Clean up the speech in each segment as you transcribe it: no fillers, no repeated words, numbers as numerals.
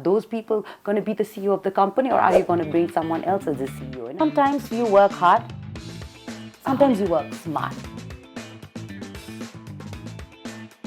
those people going to be the CEO of the company, or are you going to bring someone else as the CEO? Sometimes you work hard, sometimes you work smart.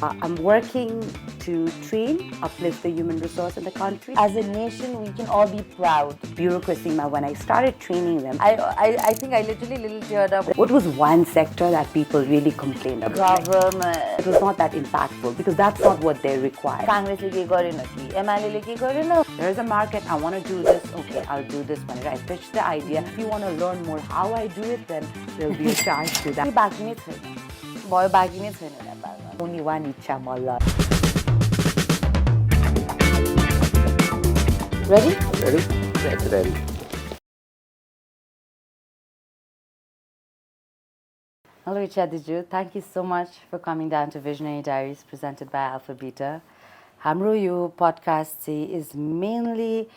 I'm working to train, uplift the human resource in the country. As a nation, we can all be proud. Bureaucracy, when I started training them, I think I literally little teared up. what was one sector that people really complained about? Government. It was not that impactful because that's not what they require. Congress ke garena ki, MLA le ke garena. There's a market, I want to do this, okay, I'll do this one. I pitch the idea. If you want to learn more how I do it, then there'll be a charge to that. Baki नै छैन. भयो बाकी नै छैन नेपालमा. Only one Ichhya Malla. Ready? Ready? Yes, ready. Hello Ichhya Diju, thank you so much for coming down to Visionary Diaries presented by Alpha Beta. Hamro yo podcast is mainly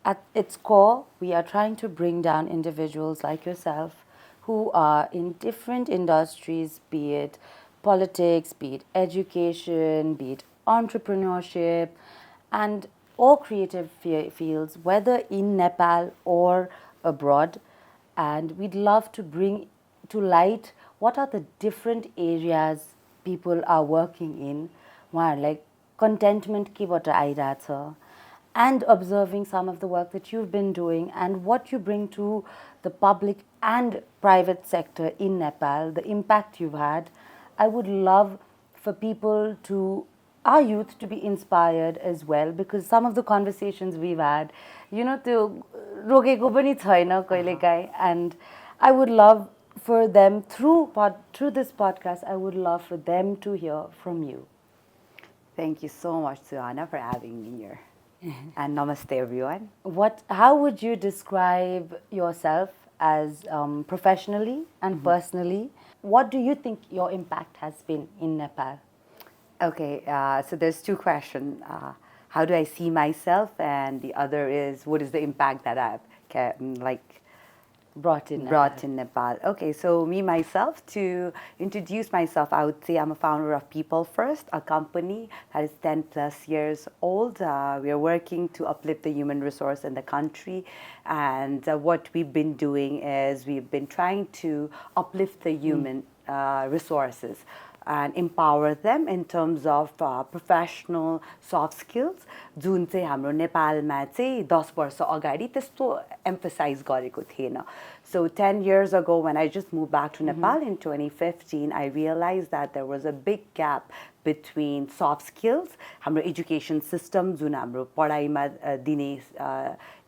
at its core, we are trying to bring down individuals like yourself who are in different industries, be it politics, be it education, be it entrepreneurship, and all creative fields, whether in Nepal or abroad. And we'd love to bring to light what are the different areas people are working in, like contentment keबाट आइरहेछ, and observing some of the work that you've been doing and what you bring to the public and private sector in Nepal, the impact you've had. I would love for people to, our youth, to be inspired as well, because some of the conversations we've had, त्यो रोकेको पनि छैन कहिलेकाहीँ, and I would love for them through this podcast, I would love for them to hear from you. Thank you so much, Suhana, for having me here. And namaste, everyone. How would you describe yourself as professionally and personally? What do you think your impact has been in Nepal? Okay, so there's two questions. How do I see myself? And the other is, what is the impact that I've brought in Nepal? Okay, so me, myself, to introduce myself, I would say I'm a founder of People First, a company that is 10 plus years old. We are working to uplift the human resource in the country. And what we've been doing is we've been trying to uplift the human resources and empower them in terms of professional soft skills. जुन चाहिँ हाम्रो नेपालमा चाहिँ 10 वर्ष अगाडि त्यस्तो emphasize गरेको थिएन. So 10 years ago, when I just moved back to Nepal in 2015, I realized that there was a big gap between soft skills, हाम्रो education system, जुन हाम्रो पढाइमा दिने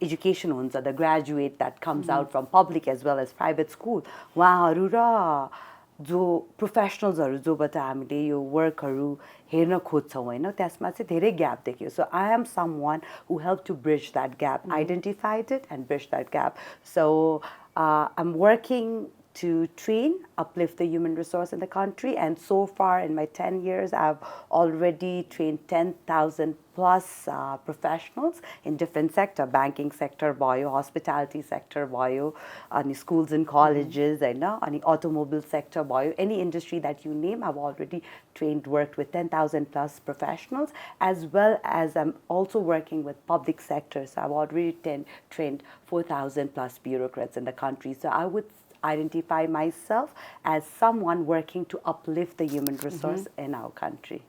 education हुन्छ, the graduate that comes out from public as well as private school, उहाँहरू र जो प्रोफेसनल्सहरू जोबाट हामीले यो वर्कहरू हेर्न खोज्छौँ होइन, त्यसमा चाहिँ धेरै ग्याप देखियो. So I am someone who helped to bridge that gap, identified it and bridge that gap. So I'm working to train, uplift the human resource in the country, and so far in my 10 years, I've already trained 10,000 plus professionals in different sector, banking sector, bio, hospitality sector, bio, any schools and colleges, any automobile sector, bio, any industry that you name, I've already trained, worked with 10,000 plus professionals, as well as I'm also working with public sector. So I've already trained 4,000 plus bureaucrats in the country. So I would identify myself as someone working to uplift the human resource in our country.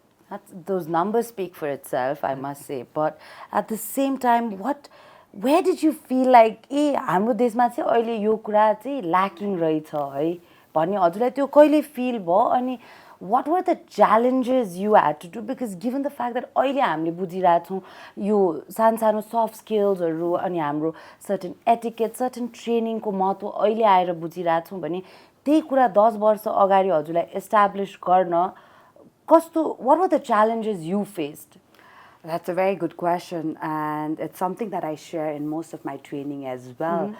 Those numbers speak for itself, I must say. But at the same time, where did you feel like, हाम्रो देशमा चाहिँ अहिले यो कुरा चाहिँ lacking रहेछ है भन्ने हजुरलाई त्यो कहिले feel भयो? अनि what were the challenges you had to do? Because given the fact that अहिले हामीले बुझिरहेछौँ यो सानो soft skillsहरू अनि हाम्रो certain etiquette, certain training को महत्व अहिले आएर बुझिरहेछौँ भने त्यही कुरा 10 वर्ष अगाडि हजुरलाई establish गर्न what were the challenges you faced? That's a very good question, and it's something that I share in most of my training as well.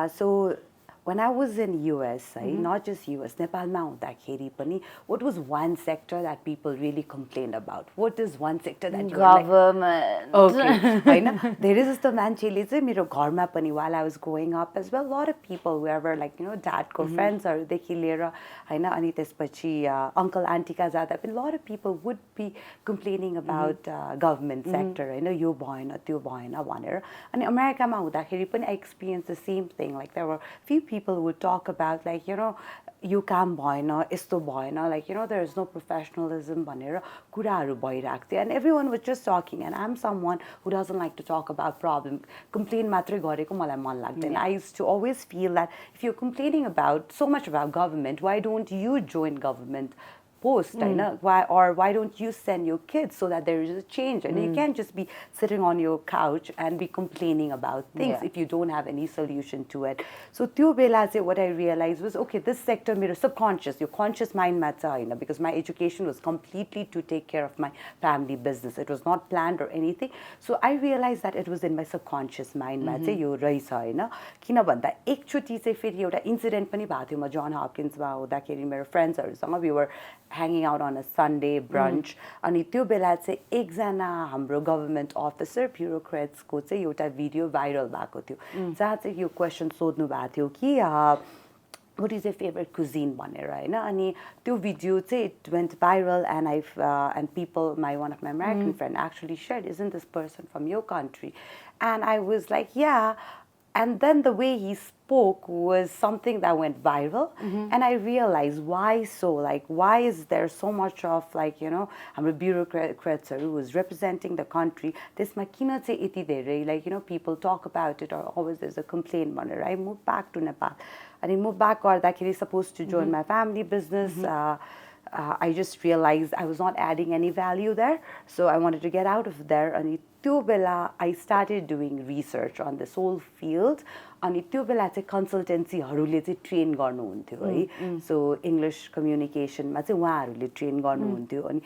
So when I was in US, not just US, Nepalमा हुँदाखेरि पनि, what was one sector that people really complained about? What is one sector that you government? Okay, होइन धेरै जस्तो मान्छेले चाहिँ मेरो घरमा पनि, while I was growing up as well, a lot of people, whoever, like, you know, dadको friendsहरूदेखि लिएर होइन, अनि त्यसपछि uncle auntie का जाँदा पनि, a lot of people would be complaining about government sector, होइन, यो भएन त्यो भएन भनेर. अनि अमेरिकामा हुँदाखेरि पनि I experienced the same thing. Like, there were few people who would talk about, like, you know, यो काम भएन, यस्तो भएन, like, you know, there is no professionalism भनेर कुराहरू भइरहेको थियो. And everyone was just talking, and I'm someone who doesn't like to talk about problem. Complain मात्रै गरेको मलाई मन लाग्दैन. I used to always feel that if you're complaining about so much about government, why don't you join government post, why don't you send your kids so that there is a change? And you can't just be sitting on your couch and be complaining about things if you don't have any solution to it. So त्यो बेला चाहिँ what I realized was, okay, this sector मेरो subconscious, your conscious mind मा छ होइन, because my education was completely to take care of my family business. It was not planned or anything. So I realized that it was in my subconscious mind मा चाहिँ यो रहेछ होइन. किन भन्दा एकचोटि चाहिँ फेरि एउटा इन्सिडेन्ट पनि भएको थियो. म जन हपकिन्समा हुँदाखेरि मेरो फ्रेन्ड्सहरूसँग we were hanging out on a Sunday brunch. अनि त्यो बेला चाहिँ एकजना हाम्रो गभर्मेन्ट अफिसर ब्युरोक्रेट्सको चाहिँ एउटा भिडियो भाइरल भएको थियो, जहाँ चाहिँ यो क्वेसन सोध्नु भएको थियो कि what is your favorite cuisine भनेर होइन. अनि त्यो भिडियो चाहिँ it went viral, and and people, one of my American friend actually shared, isn't this person from your country? And I was like, yeah. And then the way he spoke was something that went viral. And I realized, why so? Like, why is there so much of, like, you know, हाम्रो bureaucrats who was representing the country, त्यसमा किन चाहिँ यति धेरै, like, you know, people talk about it, or always there's a complaint भनेर. I moved back to Nepal. And I moved back गर्दाखेरि supposed to join my family business. I just realized I was not adding any value there. So I wanted to get out of there. And त्यो बेला I started doing research on this whole field. अनि त्यो बेला चाहिँ कन्सल्टेन्सीहरूले चाहिँ train गर्नुहुन्थ्यो है. So English कम्युनिकेसनमा चाहिँ उहाँहरूले train गर्नुहुन्थ्यो. अनि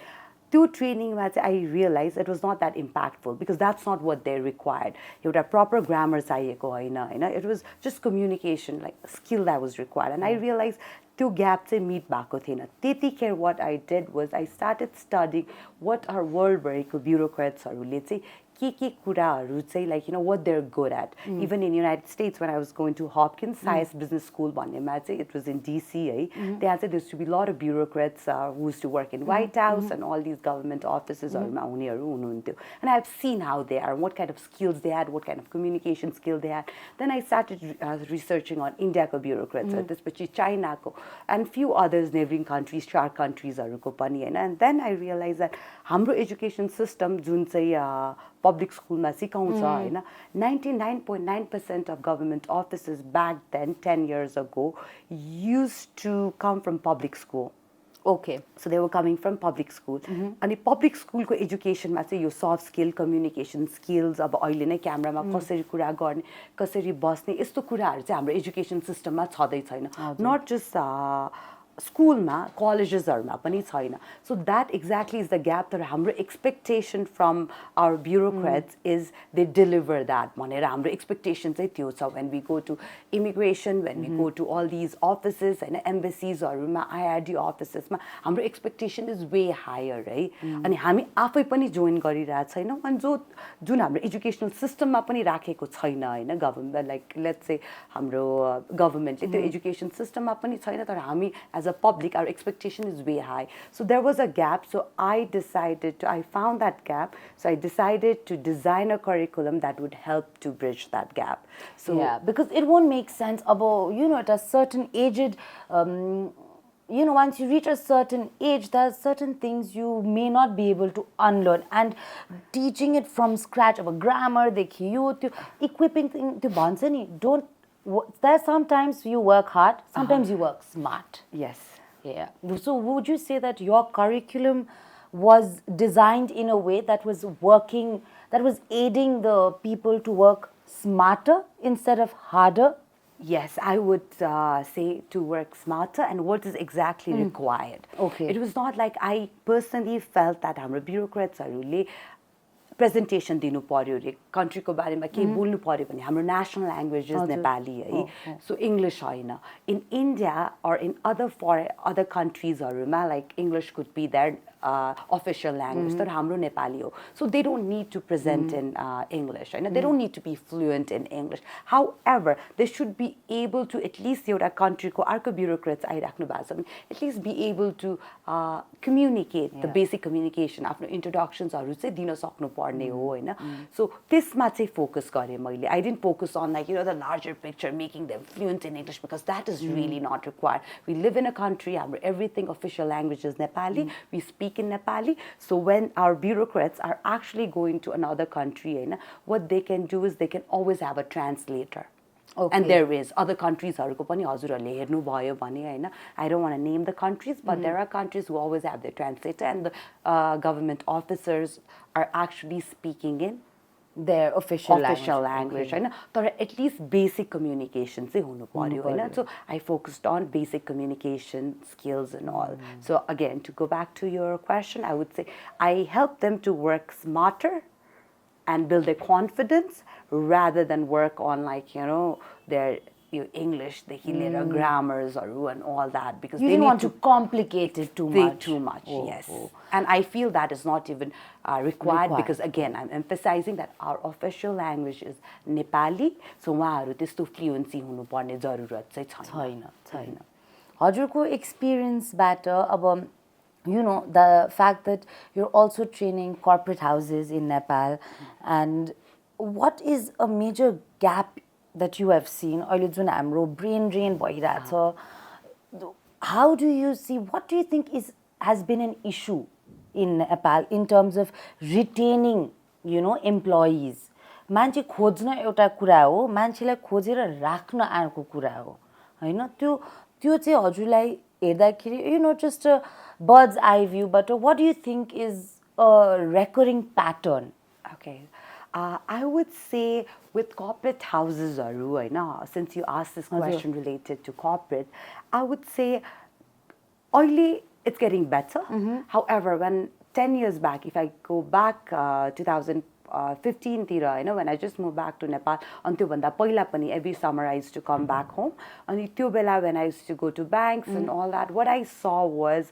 त्यो ट्रेनिङमा चाहिँ I realized it was not that impactful, because that's not what they required. एउटा proper grammar चाहिएको होइन होइन. It was just communication, like skill that was required. And I realized त्यो ग्याप चाहिँ मिट भएको थिएन. त्यतिखेर what I did was I started studying what our वर्ल्डभरिको ब्युरोक्रेट्सहरूले चाहिँ के कुराहरू चाहिँ, like, you know, what they're good at. Even in United States, when I was going to Hopkins Science Business School भन्नेमा चाहिँ, it was in DC है. There चाहिँ there used to be a lot of bureaucrats who used to work in White House and all these government officesहरूमा उनीहरू हुनुहुन्थ्यो. And I've seen how they are, what kind of skills they had, what kind of communication skill they had. Then I started researching on Indiaको bureaucrats, त्यसपछि Chinaको, and few others neighboring countries, SHARC countries-हरूको पनि हैन. And then I realized that हाम्रो education system जुन चाहिँ public schoolमा सिकाउँछ हैन, 99.9% of government offices back then, 10 years ago, used to come from public school. Okay. So they were coming from public school. अनि public school को education मा चाहिँ यो soft skill, communication skills, अब अहिले नै क्यामेरामा कसरी कुरा गर्ने, कसरी बस्ने, यस्तो कुराहरू चाहिँ हाम्रो education system मा छँदै छैन. Not just स्कुलमा, कलेजेसहरूमा पनि छैन. So that exactly is the gap. तर हाम्रो expectation from our bureaucrats is they deliver that भनेर हाम्रो expectation चाहिँ त्यो छ. When we go to immigration, when we go to all these offices and embassiesहरूमा, IRD officesमा, हाम्रो expectation is way higher है. अनि हामी आफै पनि जोइन गरिरहेको छैनौँ. अनि जुन हाम्रो एजुकेसनल सिस्टममा पनि राखेको छैन हैन, गभर्नमेन्ट, like let's say हाम्रो गभर्नमेन्टले त्यो एजुकेसन सिस्टममा पनि छैन. तर हामी as a public, our expectation is way high. So there was a gap. So I found that gap. So I decided to design a curriculum that would help to bridge that gap. So yeah, because it won't make sense about, you know, at a certain aged, you know, once you reach a certain age, there are certain things you may not be able to unlearn. And teaching it from scratch of a grammar, equipping thing to Bansani, don't. There's sometimes you work hard, sometimes you work smart. Yes. Yeah. So would you say that your curriculum was designed in a way that was working, that was aiding the people to work smarter instead of harder? Yes, I would say to work smarter and what is exactly required. Okay. It was not like I personally felt that हाम्रो bureaucratsहरूले presentation दिनु पर्यो रे कन्ट्रीको बारेमा केही बोल्नु पर्यो भने हाम्रो नेसनल ल्याङ्ग्वेज इज नेपाली है सो इङ्ग्लिस होइन in India or in other कन्ट्रिजहरूमा like English could be their official language तर हाम्रो नेपाली हो so they don't need to present in English होइन they don't need to be fluent in English however they should be able to at least एउटा countryको अर्को bureaucrats आइराख्नु भएको छ भने at least be able to communicate the basic communication आफ्नो introductionsहरू चाहिँ दिन सक्नु पर्ने हो होइन so त्यसमा चाहिँ focus गरेँ मैले I didn't focus on like the larger picture making them fluent in English because that is really not required we live in a country हाम्रो everything official language is Nepali we speak in Nepali so when our bureaucrats are actually going to another country what they can do is they can always have a translator and there is other countries haruko pani hazurhale hernu bhayo bhane haina I don't want to name the countries but there are countries who always have their translator and the government officers are actually speaking in their official language होइन तर at least basic communication चाहिँ हुनु पर्यो होइन so I focused on basic communication skills and all so again to go back to your question I would say I help them to work smarter and build their confidence rather than work on like their English देखि लिएर grammars and all that because you they didn't need want to complicate it too much yes and I feel that is not even required because again I'm emphasizing that our official language is Nepali so उहाँहरू त्यस्तो fluency हुनुपर्ने जरुरत चाहिँ छैन हजुरको एक्सपिरियन्सबाट अब the fact that you're also training corporate houses in Nepal and what is a major gap that you have seen अहिले जुन हाम्रो brain drain भइरहेछ how do you see what do you think has been an issue in Nepal in terms of retaining employees मान्छे खोज्न एउटा कुरा हो मान्छेलाई खोजेर राख्न अर्को कुरा हो हैन त्यो चाहिँ हजुरलाई हेर्दाखेरि just a bird's eye view but what do you think is a recurring pattern okay I would say with corporate houses since you asked this question related to corporate I would say oily it's getting better however when 10 years back if I go back 2015 तिर when I just moved back to Nepal अनि त्यो भन्दा पहिला पनि every summer I used to come back home अनि त्यो बेला when I used to go to banks and all that what I saw was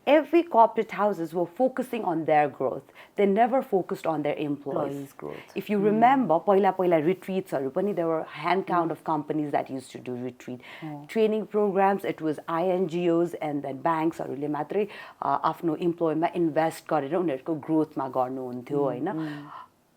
every corporate houses were focusing on their growth. They never focused on their employees' growth. If you remember, पहिला retreats there were a hand count of companies that used to do retreat. Training programs, it was INGOs and then banks मात्रै आफ्नो employee मा invest गरेर उनीहरुको growth मा गर्नुहुन्थ्यो हैन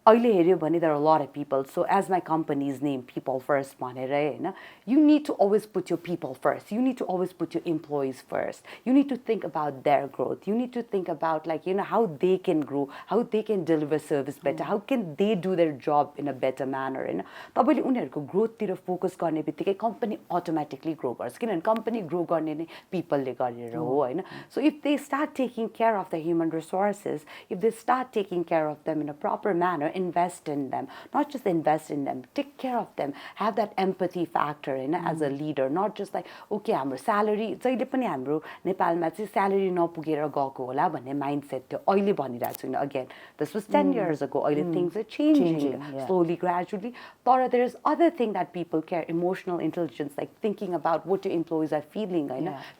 अहिले हेर्यो भने there are a lot of people so as my company's name people first भनेर हैन you need to always put your people first you need to always put your employees first you need to think about their growth you need to think about like how they can grow how they can deliver service better how can they do their job in a better manner हैन तपाईले उनीहरुको growth तिर focus गर्ने बित्तिकै company automatically grow गर्छ किनभने company grow गर्ने नै पिपलले गरेर हो हैन so if they start taking care of the human resources if they start taking care of them in a proper manner invest in them not just invest in them take care of them have that empathy factor as a leader not just like okay हाम्रो salary जहिले पनि हाम्रो नेपालमा चाहिँ salary नपुगेर गएको होला भन्ने mindset थियो अहिले भनिरहेको छु again this was 10 years ago अहिले things are changing slowly gradually तर there is other thing that people care emotional intelligence like thinking about what your employees are feeling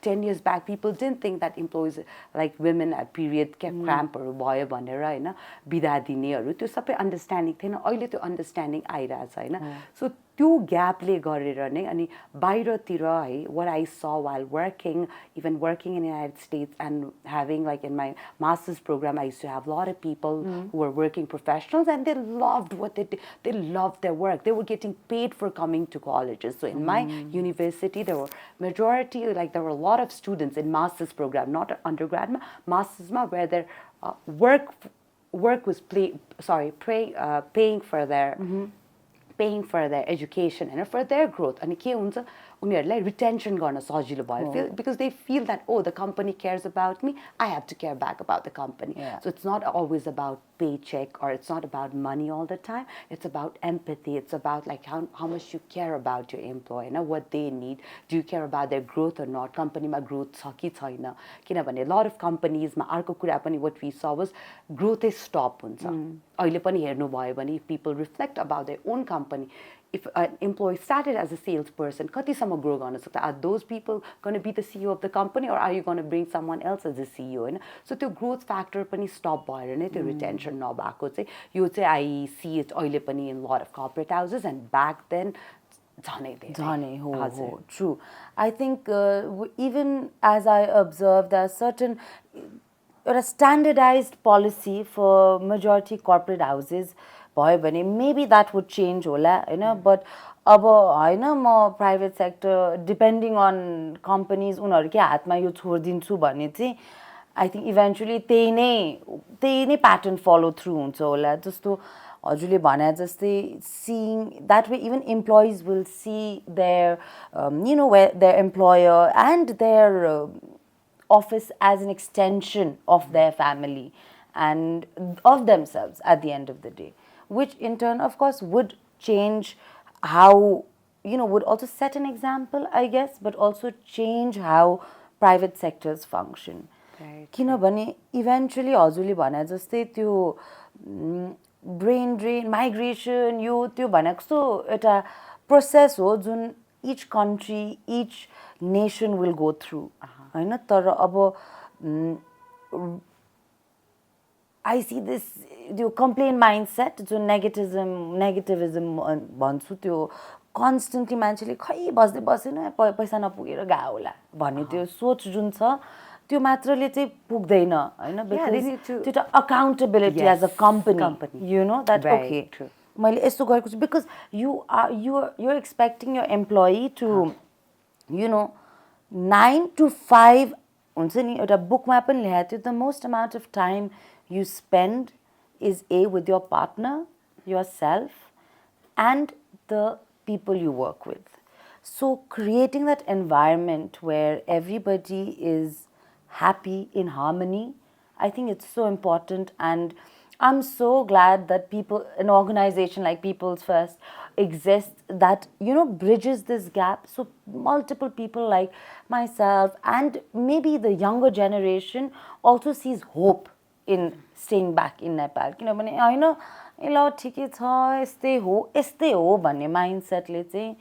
10 years back people didn't think that employees like women at period crampहरू भयो भनेर हैन बिदा दिनेहरू त्यो सबै understanding थिएन अहिले त्यो understanding आइरहेछ हैन so त्यो ग्यापले गरेर नै अनि बाहिरतिर है what I saw while working even working in the United States and having like in my master's program I used to have a lot of people who were working professionals and they loved what they did they loved their work they were getting paid for coming to colleges so in my university there were majority like there were a lot of students in master's program not undergrad masters where their work was paying for their education and for their growth अनि के हुन्छ उनीहरुलाई retention गर्न सजिलो भयो because they feel that oh the company cares about me I have to care back about the company so it's not always about paycheck or it's not about money all the time. It's about empathy. It's about like how much you care about your employee, what they need. Do you care about their growth or not? Company ma growth छ कि छैन? किनभने a lot of companies मा अर्को कुरा पनि what we saw was growth is stop हुन्छ. अहिले पनि हेर्नु भयो भने if people reflect about their own company, if an employee started as a salesperson, कतिसम्म grow गर्न सक्छ? Are those people going to be the CEO of the company or are you going to bring someone else as a CEO? So त्यो growth factor पनि stop भएर नै त्यो retention नभएको चाहिँ यो चाहिँ I see it अहिले पनि in a lot of corporate houses and back then झनै हो true. I think even as I observe there are certain a standardized policy for majority corporate houses भयो भने maybe that would change होला हैन but अब हैन म private sector depending on companies उनीहरुकै हातमा यो छोड्दिन्छु भने चाहिँ I think eventually त्यही नै pattern follow through हुन्छ होला जस्तो हजुरले भने जस्तै seeing that way even employees will see their where their employer and their office as an extension of their family and of themselves at the end of the day, which in turn of course would change how would also set an example I guess but also change how private sectors function. किनभने eventually हजुरले भने जस्तै त्यो brain drain migration यो त्यो भनेको जस्तो एउटा process हो जुन each country each nation will go through हैन तर अब I see this त्यो complaint mindset जो negativism भन्छु त्यो constantly मान्छेले खै बस्दै बसेन पैसा नपुगेर गयो होला भन्ने त्यो सोच जुन छ त्यो मात्रले चाहिँ पुग्दैन हैन because त्यो accountability as a company that okay मैले यस्तो गरेको छु because you're expecting your employee to 9 to 5 हुन्छ नि एउटा बुकमा पनि लेखेको थियो the most amount of time you spend is with your partner, yourself and the people you work with. So creating that environment where everybody is happy in harmony, I think it's so important and I'm so glad that an organization like People's First exists that bridges this gap so multiple people like myself and maybe the younger generation also sees hope in staying back in Nepal किनभने हैन ल ठिकै छ यस्तै हो भन्ने माइन्डसेटले चाहिँ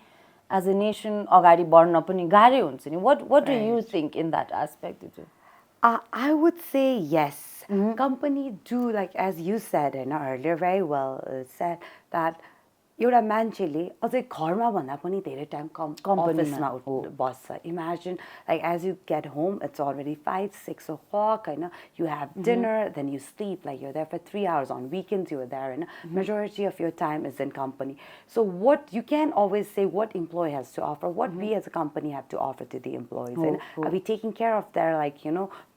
as a nation अगाडि बढ्न पनि गाह्रै हुन्छ नि what do you think in that aspect I would say yes. Company do like as you said earlier very well said that एउटा मान्छेले अझै घरमा भन्दा पनि धेरै टाइम अफिसमा बस्छ. Imagine like as you get home it's already 5-6 o'clock you have dinner then you sleep like you're there for 3 hours on weekends you're there and majority of your time is in company. So what you can always say what employee has to offer what we as a company have to offer to the employees are we taking care of their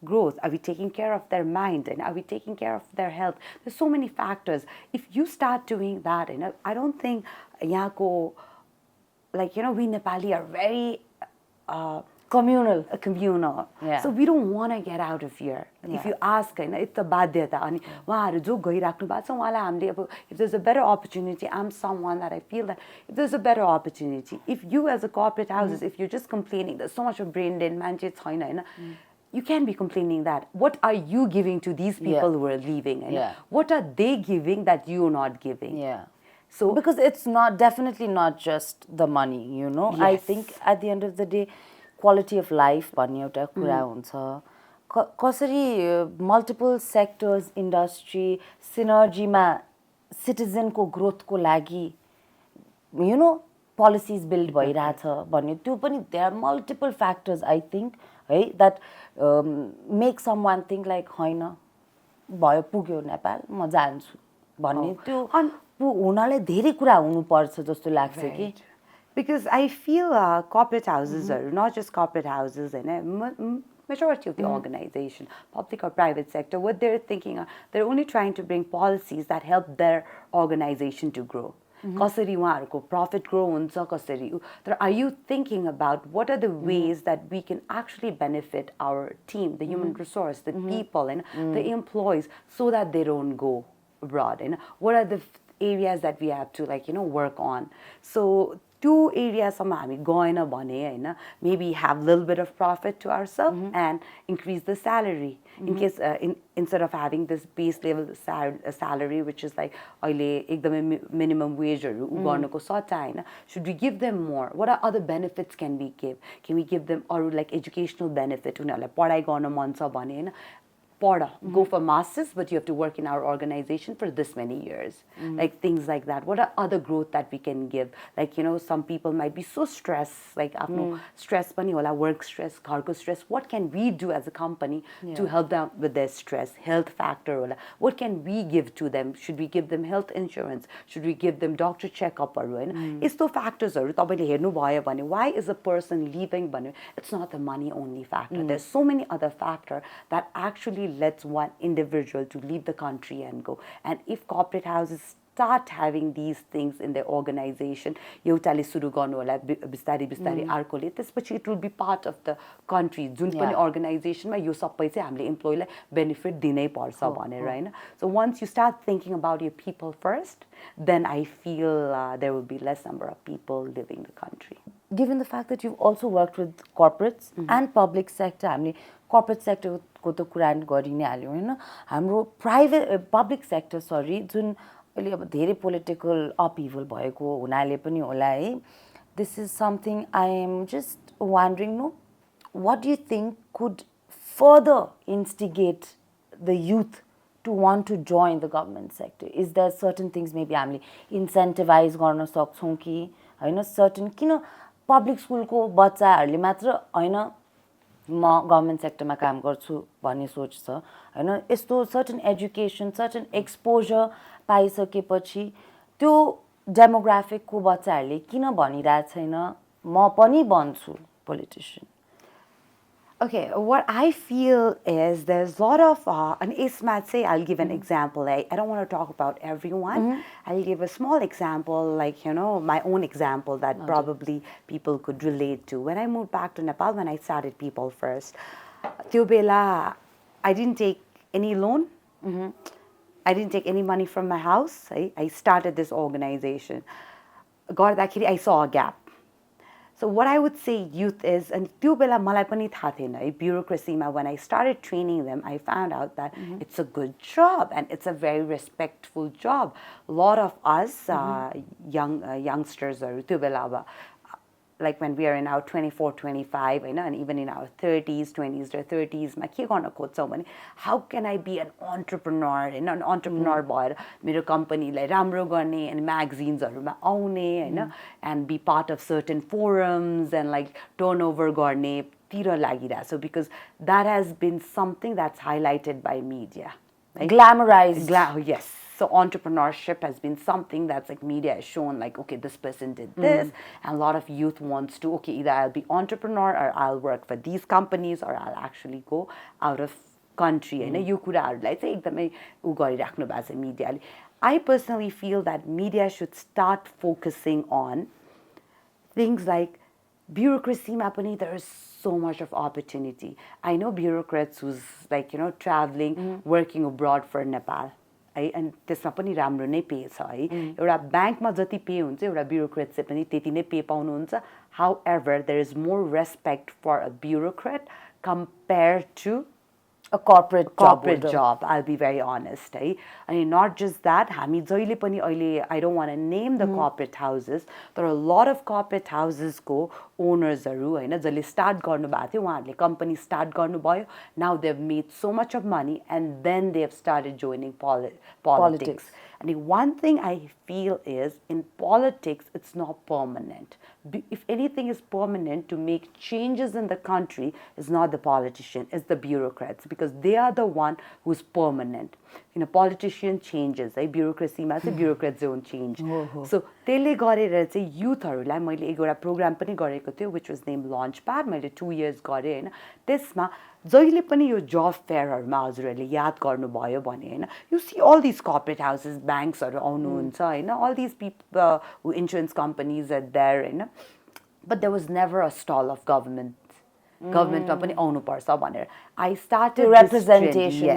growth, are we taking care of their mind and are we taking care of their health? There's so many factors. If you start doing that I don't think yहाँको we Nepali are very communal yeah. So we don't want to get out of here. If you ask it's a बाध्यता अनि उहाँहरु जो गइराख्नु भएको छ उहाँलाई हामीले अब if there's a better opportunity I'm someone that I feel that if there's a better opportunity if you as a corporate houses if you're just complaining there's so much of brain drain मान्छे छैन you can't be complaining that what are you giving to these people who are leaving what are they giving that you're not giving so because it's definitely not just the money yes. I think at the end of the day quality of life भन्ने एउटा कुरा हुन्छ कसरी multiple sectors industry synergy मा citizen को growth को लागि policies build भइराछ भन्ने त्यो पनि there are multiple factors I think that make someone think like हैन भयो पुग्यो नेपाल म जान्छु भन्ने त्यो हुनाले धेरै कुरा हुनुपर्छ जस्तो लाग्छ कि because I feel corporate houses are not just corporate houses majority of the organization public or private sector what they're thinking they're only trying to bring policies that help their organization to grow कसरी उहाँहरुको profit grow हुन्छ कसरी तर are you thinking about what are the ways that we can actually benefit our team the human resource the people and the employees so that they don't go abroad, what are the areas that we have to work on. So two areas हामी गएन भने हैन, maybe have a little bit of profit to ourselves and increase the salary in case instead of having this base level salary which is like अहिले एकदमै minimum wage हरू गर्नको सट्टा हैन, should we give them more? What are other benefits can we give? Can we give them or like educational benefit? उनीहरुलाई पढाइ गर्न मन छ भने हैन, go for masters, but you have to work in our organization for this many years. Like things like that. What are other growth that we can give? Like, some people might be so stressed, like stress pani hola, work stress, cargo stress. What can we do as a company to help them with their stress? Health factor hola. What can we give to them? Should we give them health insurance? Should we give them doctor checkup? Isto factors tapaile hernu bhayo bhane, why is a person leaving bhane? It's not the money only factor. There's so many other factors that actually lets one individual to leave the country and go. And if corporate houses start having these things in their organization, एउटाले सुरु गर्नु होला बिस्तारै बिस्तारै अर्कोले, त्यसपछि it will be part of the country. जुन पनि organizationमा यो सबै चाहिँ हामीले employeeलाई benefit दिनै पर्छ भनेर हैन. So once you start thinking about your people first, then I feel there will be less number of people leaving the country. Given the fact that you've also worked with corporates and public sector, हामीले corporate sector को त कुरा गरि नै हाल्यौं हैन, हाम्रो private public sector जुन अहिले अब धेरै पोलिटिकल अपहिवल भएको हुनाले पनि होला है, this is something I am just wondering, what do you think could further instigate the youth to want to join the government sector? Is there certain things maybe हामीले incentivize गर्न सक्छौं कि हैन, certain किन पब्लिक स्कुलको बच्चाहरुले मात्र हैन म government सेक्टरमा काम गर्छु भन्ने सोच छ हैन, यस्तो सर्टेन एजुकेसन सर्टेन एक्सपोजर पाइसकेपछि त्यो डेमोग्राफिकको बच्चाहरुले किन भनिरहेको छैन म पनि बन्छु politician? Okay, what I feel is there's a lot of, and Ismat say, I'll give an example. I don't want to talk about everyone. I'll give a small example, like, my own example that probably people could relate to. When I moved back to Nepal, when I started People First, त्यो बेला, I didn't take any loan. I didn't take any money from my house. I started this organization. गर्दाखेरि I saw a gap. So what I would say youth is, and त्यो बेला मलाई पनि थाहा थिएन, bureaucracyमा when I started training them, I found out that it's a good job and it's a very respectful job. A lot of us youngsters are त्यो बेला अब like when we are in our 24, 25, and even in our 30s, 20s or 30s, how can I be an entrepreneur? An entrepreneur boy, मेरो company like राम्रो गर्ने and magazines आउने, and be part of certain forums and like turnover गर्ने तिर लागिरा. So because that has been something that's highlighted by media, like glamorized. Yes. So entrepreneurship has been something that's like media has shown like, okay, this person did this, and a lot of youth wants to, okay, either I'll be entrepreneur or I'll work for these companies or I'll actually go out of country. यो कुराहरुलाई चाहिँ एकदमै उ गरिराख्नु भएको छ मिडियाले. I personally feel that media should start focusing on things like bureaucracy-ma pani there is so much of opportunity. I know bureaucrats who's like, traveling, working abroad for Nepal. And त्यसमा पनि राम्रो नै पे छ है. एउटा बैंकमा जति पे हुन्छ एउटा ब्युरोक्रेट चाहिँ पनि त्यति नै पे पाउनुहुन्छ. However, there is more respect for a bureaucrat compared to a corporate job. I'll be very honest. I mean, not just that, हामी जहिले पनि अहिले, I don't want to name the corporate houses. There are a lot of corporate houses को owners हैन, जसले start गर्नु भएको थियो, उहाँहरूले company start गर्नु भयो. Now they've made so much of money and then they've started joining politics. And one thing I feel is in politics, it's not permanent. If anything is permanent to make changes in the country, is not the politician, it's the bureaucrats, because they are the one who's permanent. Politician changes, bureaucracy ma चाहिँ bureaucrats don't change. So त्यसले गरेर चाहिँ youthहरुलाई मैले एउटा program पनि गरेको थियो which was named Launchpad. मैले 2 years गरे हैन. त्यसमा जहिले पनि यो job fairहरुमा हजुरहरुले याद गर्नुभयो भने हैन, you see all these corporate houses, banksहरु आउनुहुन्छ हैन, all these people who insurance companies are there Hahn, but there was never a stall of government गभर्मेन्टमा पनि आउनुपर्छ भनेर I started representation,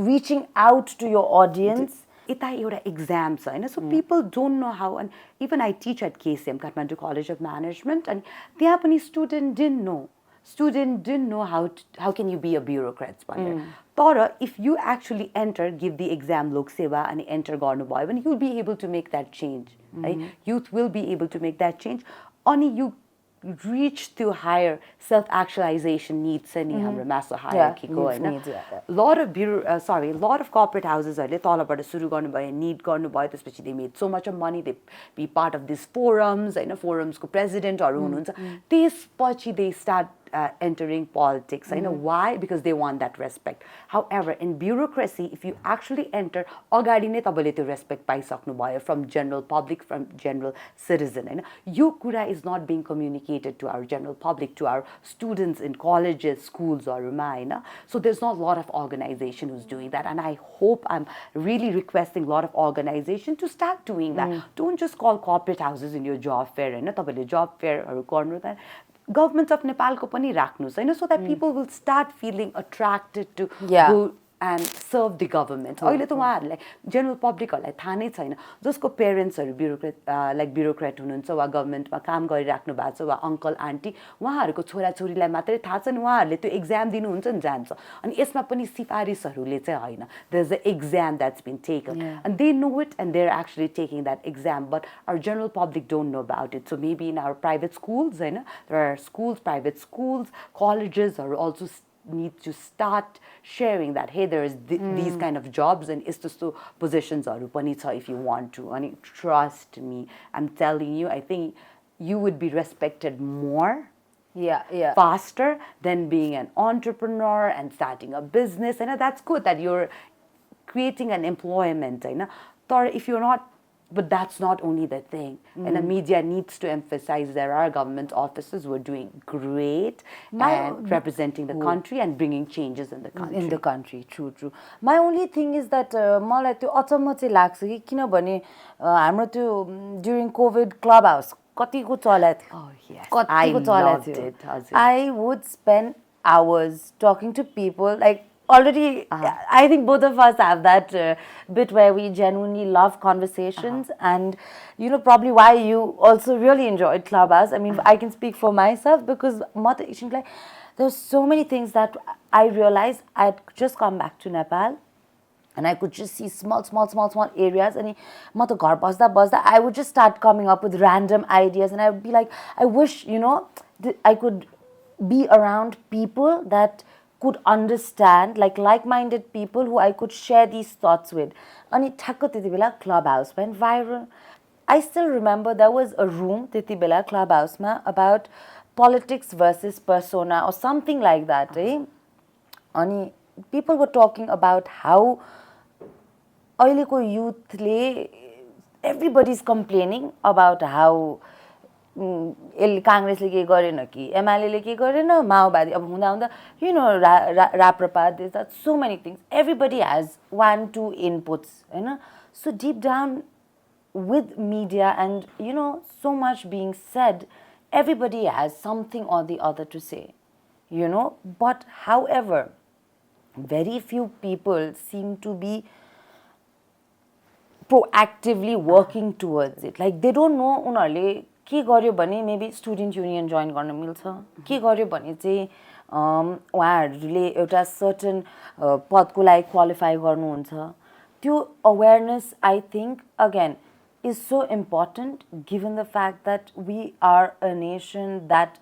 reaching out to your audience. यता एउटा exam छ होइन so people don't know how and even I teach at KCM Kathmandu college of management अनि त्यहाँ पनि student didn't know how can you be a bureaucrats भनेर तर if you actually enter give the exam Lok Sewa अनि enter गर्नुभयो भने you'll be able to make that change है youth will be able to make that change अनि you reach to higher self-actualization needs any हाम्रो massive hierarchy को होइन lot of corporate housesहरूले तलबाट सुरु गर्नुभयो need गर्नुभयो त्यसपछि they made so much of money they be part of these forums होइन forums को presidentहरू हुनुहुन्छ त्यसपछि they start entering politics होइन why because they want that respect however in bureaucracy if you actually enter अगाडि नै तपाईँले त्यो respect पाइसक्नुभयो from general public from general citizen होइन यो कुरा is not being communicated to our general public to our students in colleges schools-हरुमा होइन so there's not a lot of organization who's doing that and I hope I'm really requesting a lot of organization to start doing that don't just call corporate houses in your job fair होइन तपाईँले job fairहरू गर्नु त government of Nepal को पनि राख्नुस् हैन so that people will start feeling attracted to go and serve the government अहिले त उहाँहरुलाई general public हरुलाई थाहा नै छैन जसको पेरेन्ट्स हरु ब्युरोक्रेट हुनुहुन्छ वा गभर्नमेन्टमा काम गरिराख्नु भएको छ वा अंकल आन्टी उहाँहरुको छोरा छोरीलाई मात्रै थाहा छ नि उहाँहरुले त्यो एक्जाम दिनुहुन्छ नि जान्छ अनि यसमा पनि सिफारिसहरुले चाहिँ हैन there is an exam that's been taken and they know it and they're actually taking that exam but our general public don't know about it so maybe in our private schools Hahn there are schools private schools colleges are also need to start sharing that hey there is these kind of jobs and यस्तो positions-हरु पनि छ if you want to and trust me I'm telling you I think you would be respected more faster than being an entrepreneur and starting a business and that's good that you're creating an employment होइन तर if you're not but that's not only the thing and the media needs to emphasize there are government offices who are doing great and representing the country and bringing changes in the country true my only thing is that मलाई त्यो अचम्म चाहिँ लाग्छ कि किनभने हाम्रो त्यो during covid clubhouse कतिको चलेको थियो कतिको चलेको थियो I would spend hours talking to people like already I think both of us have that bit where we genuinely love conversations and you know probably why you also really enjoyed Clubhouse I mean I can speak for myself because there's so many things that I realized I'd just come back to Nepal and I could just see small areas and म त घर बस्दा I would just start coming up with random ideas and I would be like I wish you know I could be around people that could understand like-minded people who I could share these thoughts with. अनि ठ्याक्क त्यति बेला Clubhouse went viral. I still remember there was a room त्यति बेला Clubhouse मा about politics versus persona or something like that. अनि people were talking about how अहिलेको youthले everybody's complaining about how कांग्रेसले के गरेन कि एमएलएले के गरेन माओवादी अब हुँदा you know Raprapa there's that so many things everybody has 1-2 inputs Hahn so deep down with media and you know so much being said everybody has something or the other to say you know but however very few people seem to be proactively working towards it like they don't know उनीहरुले के गर्यो भने maybe student union join गर्न मिल्छ के गर्यो भने चाहिँ उहाँहरुले एउटा सर्टेन पदको लागि क्वालिफाई गर्नुहुन्छ त्यो awareness I think again is so important given the fact that we are a nation that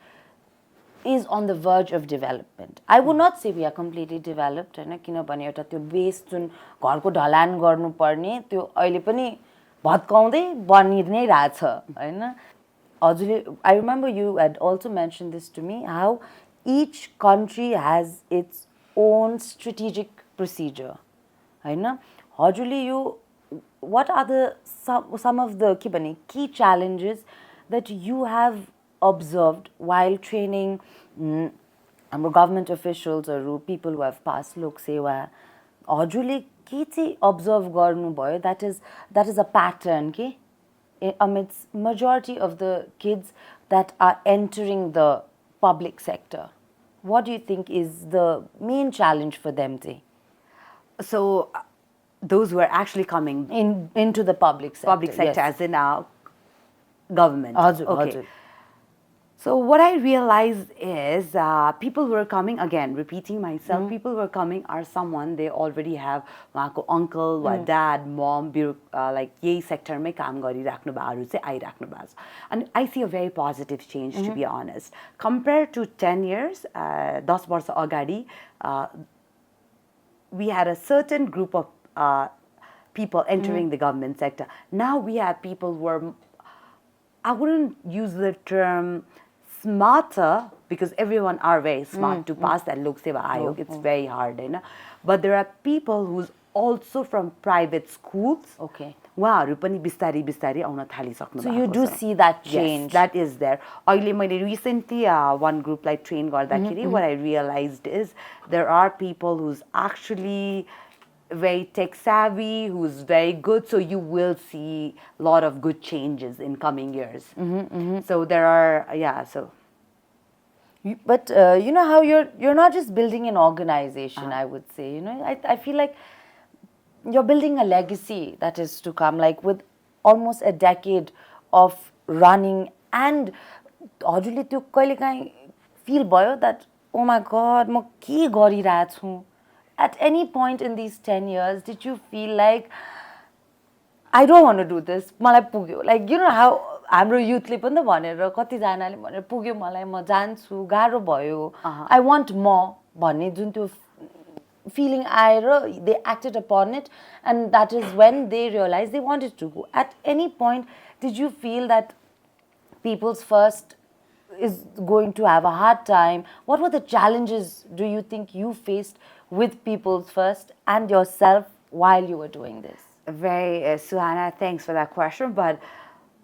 is on the verge of development. I would not say we are completely developed हैन किनभने एउटा त्यो base जुन घरको ढलान गर्नुपर्ने त्यो अहिले पनि भत्काउँदै बनि नै रहेछ हैन I remember you had also mentioned this to me how each country has its own strategic procedure हैन हजुरले यो what are the some of the key challenges that you have observed while training हाम्रो government officials or people who have passed lok sewa हजुरले के चाहिँ observe गर्नुभयो that is a pattern के amidst majority of the kids that are entering the public sector? What do you think is the main challenge for them today? So those who are actually coming Into the public sector, yes. as in our government. हजुर, Okay. हजुर. So what I realized is people who are coming, again, repeating myself, people who are coming are someone they already have उहाँको uncle, or dad, mom, like यही sector में काम गरिराख्नु भएको चाहिँ आइराख्नु भएको छ. And I see a very positive change, to be honest. Compared to 10 years, 10 वर्ष अगाडि, we had a certain group of people entering the government sector. Now we have people who are, I wouldn't use the term smarter, because everyone are very smart to pass that Lok Seva Ayog. It's very hard, you know. But there are people who's also from private schools. Okay. उहाँहरू पनि बिस्तारै बिस्तारै आउन थालिसक्नु भएको छ. So you do see that change. Yes, that is there. अहिले मैले recently one group like train गर्दाखेरि what I realized is there are people who's actually very tech savvy, who's very good, so you will see a lot of good changes in coming years. So there are, so. But you know how you're not just building an organization, I would say. You know, I feel like you're building a legacy that is to come, like with almost a decade of running. And हजुरले त्यो कहिलेकाहीँ feel भयो that, oh my God, म के गरिरहेको छु? At any point in these 10 years, did you feel like, I don't want to do this, मलाई पुग्यो? Like, you know how हाम्रो युथले पनि त भनेर कतिजनाले भनेर पुग्यो मलाई, म जान्छु, गाह्रो भयो, I want more भन्ने जुन त्यो feeling आएर they acted upon it, and that is when they realized they wanted to go. At any point, did you feel that People's First is going to have a hard time? What were the challenges do you think you faced with People's First and yourself while you were doing this? Very, Suhana, thanks for that question, but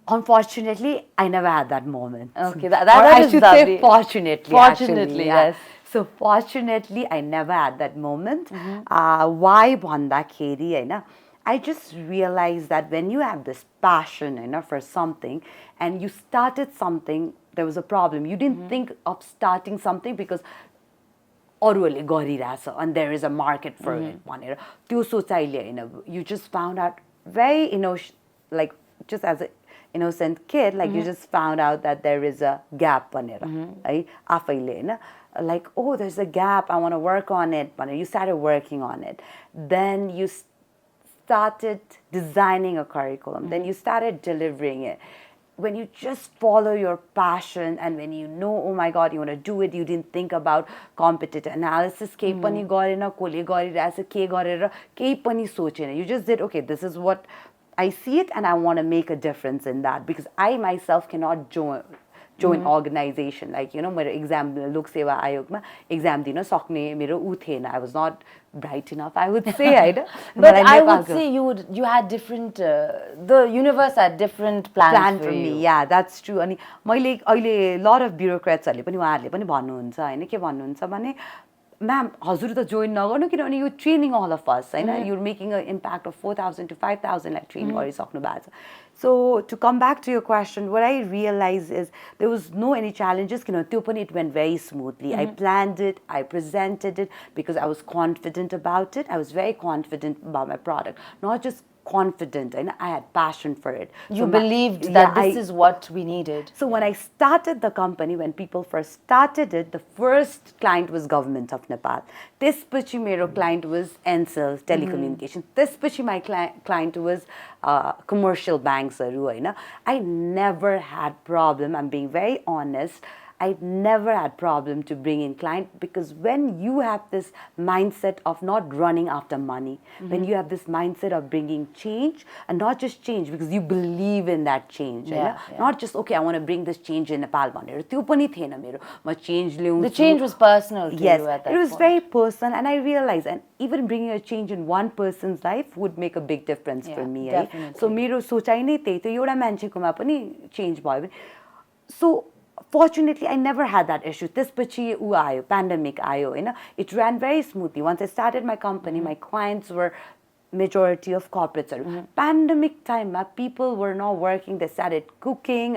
unfortunately, I never had that moment. Okay, that is I should lovely. say fortunately. Fortunately, actually, yes. So fortunately, I never had that moment. Why bhandakeri, Hahn? I just realized that when you have this passion, for something, and you started something, there was a problem. You didn't think of starting something because अरूहरूले गरिरहेछ and there is a market for it भनेर त्यो सोचाइले हैन. You just found out very like just as an innocent kid, like you just found out that there is a gap भनेर है आफैले हैन, like, oh, there's a gap, I want to work on it भनेर you started working on it. Then you started designing a curriculum, then you started delivering it. When you just follow your passion and when you know, oh my God, you want to do it, you didn't think about competitive analysis, केही पनि गरेन, कसले गरिरहेछ, के गरेर केही पनि सोचेन. You just did, okay, this is what I see it and I want to make a difference in that, because I myself cannot join organization. Like, मेरो exam, Lok Seva Ayogma exam दिन सक्ने मेरो उ थिएन. I was not bright enough, I would say. But I would say you had different, the universe had different plans for me. you. Yeah, that's true. अनि मैले अहिले lot of bureaucratsहरूले पनि उहाँहरूले पनि भन्नुहुन्छ हैन, के भन्नुहुन्छ भने, ma'am, हजुर त join नगर्नु किनभने you training all of us, Hahn, you're making an impact of 4,000 to 5,000 like train गरिसक्नु भएको छ. So to come back to your question, what I realized is there was no any challenges. त्यो पनि it went very smoothly. I planned it, I presented it because I was confident about it. I was very confident about my product, not just confident, and I had passion for it. You believed that this is what we needed. So when I started the company, when people first started it, the first client was government of Nepal. त्यसपछि मेरो client was Ncell telecommunication. त्यसपछि my client was commercial banks हरू हैन. I never had problem. I'm being very honest. I never had problem to bring in client, because when you have this mindset of not running after money, when you have this mindset of bringing change, and not just change because you believe in that change, not just, okay, I want to bring this change in Nepal भनेर त्यो पनि थिएन मेरो. म change ल्याउँछु. The change was personal to yes, you at that it was point. very personal, and I realized, and even bringing a change in one person's life would make a big difference for me. Definitely. So मेरो सोचाइ नै त्यही थियो, एउटा मान्छेकोमा पनि change भयो भने. So fortunately, I never had that issue. त्यसपछि उ आयो, pandemic आयो हैन. It ran very smoothly. Once I started my company, my clients were majority of corporates. Pandemic time, people were not working. They started cooking.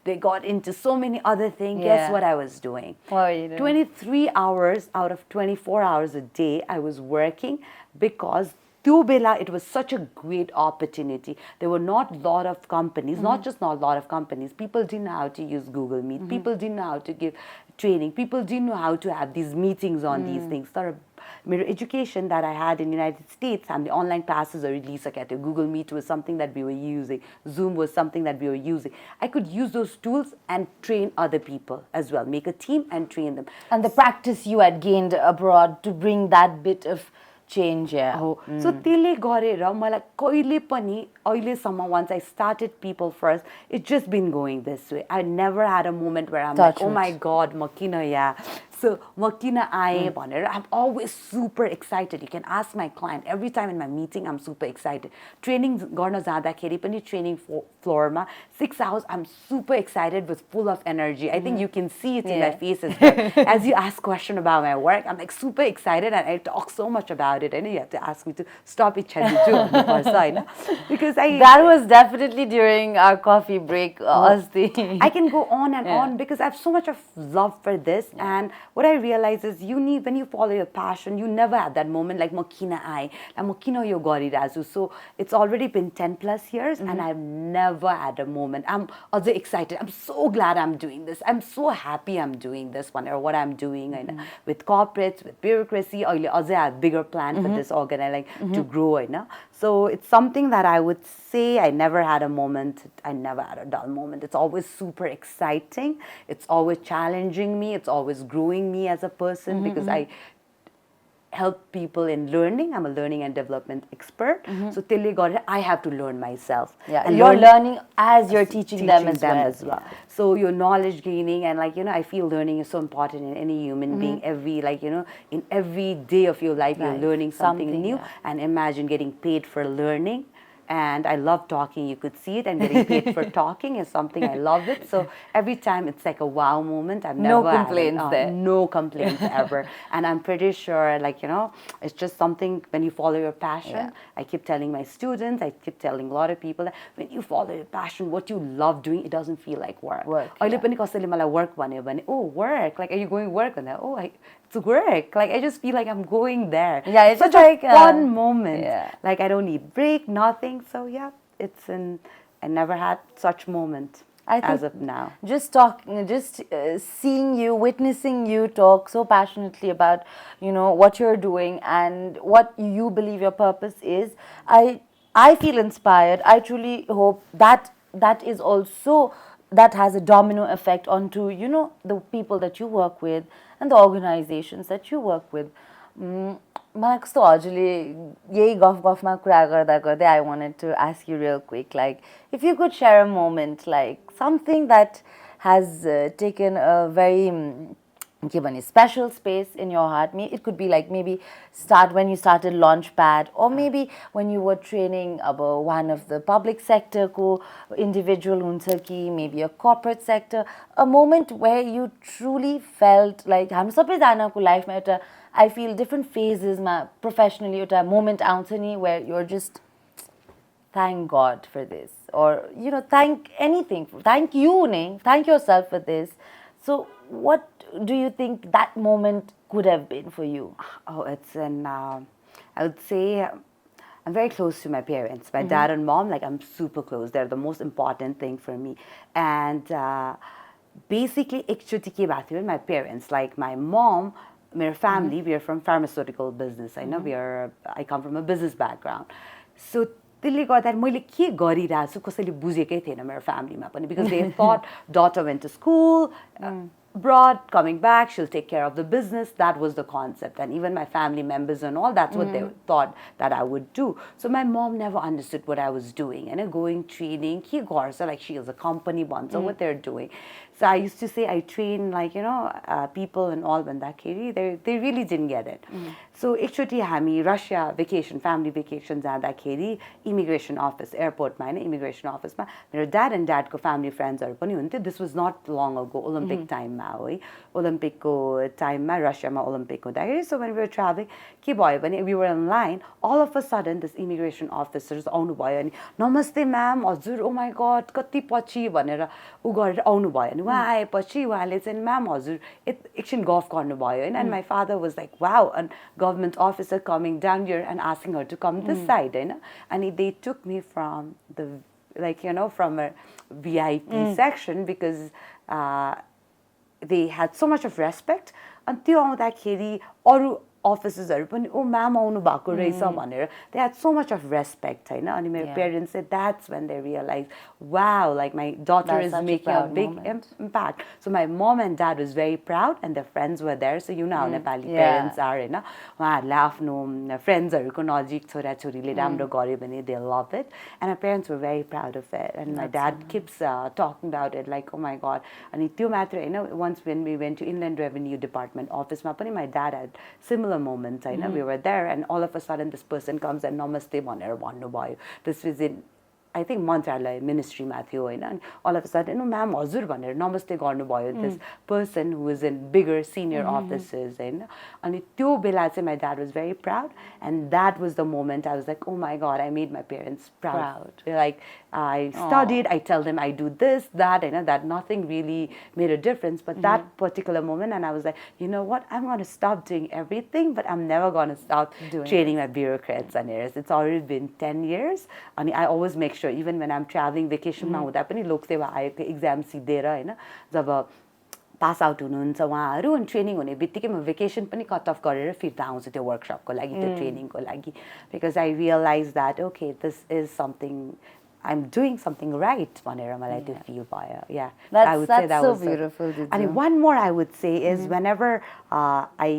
They got into so many other things. Guess what I was doing? What were you doing? 23 hours out of 24 hours a day, I was working because त्यो बेला it was such a great opportunity. There were not a lot of companies, not just not a lot of companies. People didn't know how to use Google Meet. People didn't know how to give training. People didn't know how to have these meetings on these things. So, my education that I had in the United States and the online classes are released. Google Meet was something that we were using. Zoom was something that we were using. I could use those tools and train other people as well. Make a team and train them. And the practice you had gained abroad to bring that bit of change. So त्यसले गरेर मलाई कहिले पनि अहिलेसम्म once I started people first, it's just been going this way. I never had a moment where I'm like, oh my God, म किन यहाँ? So म किन आएँ भनेर I'm always super excited. You can ask my client every time in my meeting, I'm super excited. Training गर्न जाँदाखेरि पनि training floor मा 6 hours, I'm super excited with full of energy. I think you can see it in my face as well. As you ask question about my work, I'm like super excited and I talk so much about it. And you have to ask me to stop Ichhya Malla because that was definitely during our coffee break. I can go on and on because I have so much of love for this. And what I realize is when you follow your passion, you never have that moment like म किन आएँ, म किन यो गरिरहेछु. So it's already been 10 plus years and I've never had a moment. I'm also excited. I'm so glad I'm doing this. I'm so happy I'm doing this one or what I'm doing with corporates, with bureaucracy. I have bigger plan for this organization to grow. So it's something that I would say I never had a moment. I never had a dull moment. It's always super exciting. It's always challenging me. It's always growing me as a person because I help people in learning. I'm a learning and development expert. So त्यसले गरेर I have to learn myself. And you're learning as you're teaching them as well. So your knowledge gaining and I feel learning is so important in any human being. In every day of your life, you're learning something new. And imagine getting paid for learning. And I love talking. You could see it. And getting paid for talking is something I love it. So every time it's like a wow moment. I've never no complaints there. No complaints ever. And I'm pretty sure, it's just something when you follow your passion. I keep telling my students, I keep telling a lot of people that when you follow your passion, what you love doing, it doesn't feel like work. अहिले पनि कसैले मलाई work भन्यो भने, oh, work. Like, are you going work on that? Oh, it's work. Like, I just feel like I'm going there. Yeah, it's such like a fun moment. Like, I don't need break, nothing. So I never had such moment as of now. Just seeing you, witnessing you talk so passionately about, what you're doing and what you believe your purpose is, I feel inspired. I truly hope that is also, that has a domino effect onto, the people that you work with and the organizations that you work with. मलाई कस्तो हजुरले यही गफमा कुरा गर्दा गर्दै I wanted to ask you real quick, like, if you could share a moment, like something that has taken a very special space in your heart. It could be like maybe when you started Launchpad, or maybe when you were training about one of the public sector ko individual huncha ki, maybe a corporate sector, a moment where you truly felt like हामी सबैजनाको लाइफमा एउटा I feel different phases professionally एउटा moment आउँछ नि where you're just thank God for this, or thank anything, thank yourself for this. So what do you think that moment could have been for you? Oh, it's I would say I'm very close to my parents. My dad and mom, I'm super close. They're the most important thing for me. And basically, my parents, like my mom, my family, we are from pharmaceutical business. I come from a business background. So त्यसले गर्दा मैले के गरिरहेको छु कसैले बुझेकै थिएन मेरो फ्यामिलीमा पनि, because they thought daughter went to school abroad, coming back, she'll take care of the business. That was the concept. And even my family members and all, that's what they thought that I would do. So my mom never understood what I was doing. Going training, like she is a company bonds, what they're doing. So I used to say I train people and all when that they really didn't get it. So एकचोटि हामी Russia vacation, family vacation जाँदाखेरि immigration office, airport मा immigration office मा मेरो dad and dad को family friends हरू पनि हुन्थ्यो. This was not long ago, Olympic time मा. टाइममा हो है ओलम्पिकको टाइममा रसियामा ओलम्पिक हुँदाखेरि सो when we were traveling के भयो भने we were in line all of a sudden this immigration officers आउनुभयो अनि नमस्ते म्याम हजुर ओ माई गड कति पछि भनेर ऊ गरेर आउनुभयो अनि उहाँ आएपछि उहाँले चाहिँ म्याम हजुर एकछिन गफ गर्नुभयो होइन and my father was like wow a government officer coming down here and asking her to come this side होइन अनि they took me from the like you know from a VIP section because they had so much of respect अनि त्यो आउँदाखेरि अरू अफिसर्सहरू पनि ओ ma'am आउनु भएको रहेछ भनेर they had so much of respect होइन अनि मेरो पेरेन्ट्स चाहिँ that's when they realise wow like my daughter is making a big impact so my mum and dad was very proud and the friends were there so you know how Nepali parents are होइन उहाँहरूले आफ्नो फ्रेन्ड्सहरूको नजिक छोराछोरीले राम्रो गर्यो भने they love it and my parents were very proud of it and my dad keeps talking about it like oh my god अनि त्यो मात्र होइन once when we went to inland revenue department अफिसमा पनि my dad had similar moment I know we were there and all of a sudden this person comes and namaste bhanera भन्नुभयो this was in I think मन्त्रालय मिनिस्ट्रीमा थियो होइन अनि all of a sudden no ma'am हजुर भनेर नमस्ते गर्नुभयो this person who is in bigger senior offices होइन अनि त्यो बेला चाहिँ my dad was very proud and that was the moment I was like oh my god I made my parents proud. Like I studied I tell them I do this that and that nothing really made a difference but that particular moment and I was like you know what I'm going to stop doing everything but I'm never going to stop training my bureaucrats and heirs. It's already been 10 years and I always make sure even when I'm traveling vacation मा हुँदा पनि लोकसेवा आयोगको exam सिद्धेर होइन जब pass out हुनुहुन्छ उहाँहरू अनि ट्रेनिङ हुने बित्तिकै म भेकेसन पनि कट अफ गरेर फिर्ता आउँछु त्यो वर्कसपको लागि त्यो ट्रेनिङको लागि because I realise that okay this is something I'm doing something right भनेर मलाई त्यो feel भयो yeah I would say that was so beautiful and one more I would say is whenever I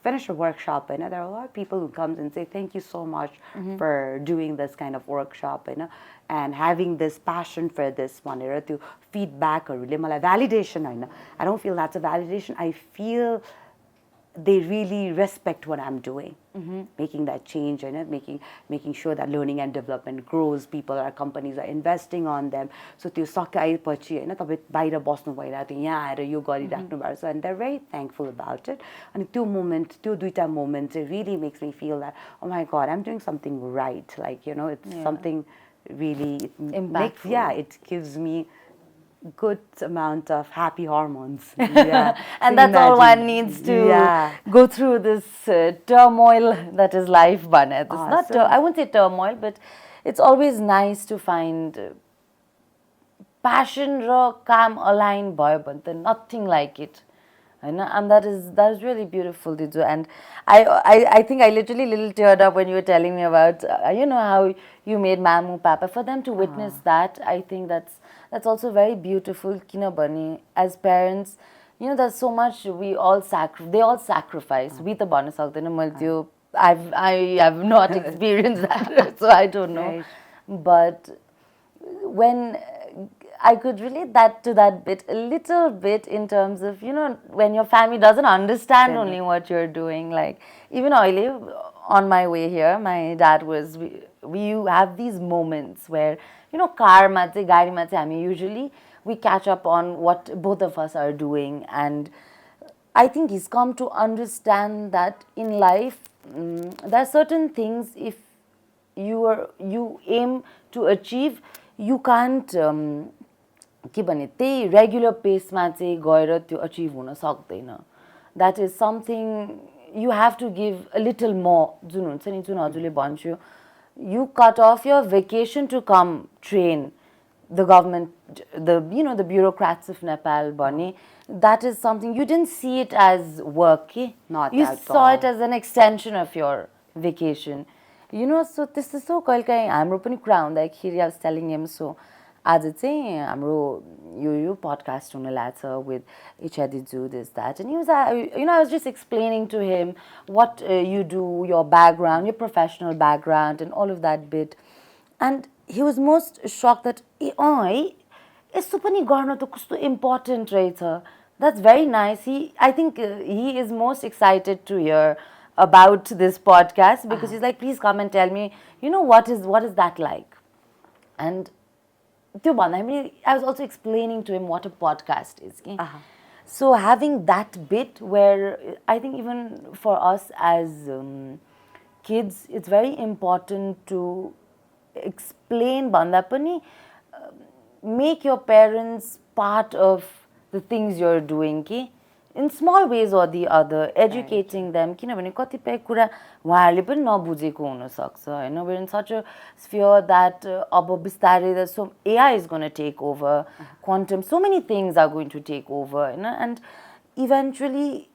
finish a workshop and there are a lot of people who comes and say thank you so much for doing this kind of workshop you know and having this passion for this भनेर त्यो feedbackहरूले मलाई validation होइन I don't feel that's a validation I feel they really respect what I'm doing making that change and making sure that learning and development grows people our companies are investing on them so त्यो सकाएपछि हैन तपाई बाहिर बस्नु भइरहेको थियो यहाँ आएर यो गरिराख्नु भएको छ and they're very thankful about it अनि त्यो moment त्यो दुईटा moment चाहिँ really makes me feel that oh my god I'm doing something right like you know it's something really impactful it gives me good amount of happy hormones. And that's all one needs to go through this turmoil that is life. It's not I wouldn't say turmoil, but it's always nice to find passion ra काम align भयो भने त nothing like it. And that is really beautiful to do. And I think I literally little teared up when you were telling me about you know how you made Mamu Papa. For them to witness that, I think that's also very beautiful. Kinabani as parents, you know, there's so much they all sacrifice. We the bonus I have not experienced that, so I don't know. Right. But when I could relate that to that bit a little bit in terms of you know when your family doesn't understand only what you're doing. Like even on my way here, my dad was we have these moments where you know car ma chai gari ma chai hami usually we catch up on what both of us are doing and I think he's come to understand that in life there are certain things if you aim to achieve you can't के भने त्यही regular पेसमा चाहिँ गएर त्यो achieve हुन सक्दैन that is something you have to give a little more जुन हुन्छ नि जुन हजुरले भन्छु you cut off your vacation to come train the government the bureaucrats of Nepal भने that is something you didn't see it as work के you saw it as an extension of your vacation you know so त्यस्तो so कहिले काहीँ हाम्रो पनि कुरा हुँदाखेरि I was telling him सो आज चाहिँ हाम्रो यो podcast हुन लाग्छ with Ichhya Diju this that and he was you know I was just explaining to him what you do your background your professional background and all of that bit and he was most shocked that यस्तो पनि गर्न त कस्तो important रहेछ that's very nice I think he is most excited to hear about this podcast because he's like please come and tell me you know what is that like and I was also explaining to him what a podcast is. So having that bit where I think even for us as kids, it's very important to explain banda pani, make your parents part of the things you're doing कि in small ways or the other, educating them किनभने कतिपय कुरा उहाँहरूले पनि नबुझेको हुनसक्छ होइन. We're in such a sphere that अब बिस्तारै that so AI is going to take over, quantum, so many things are going to take over होइन. And eventually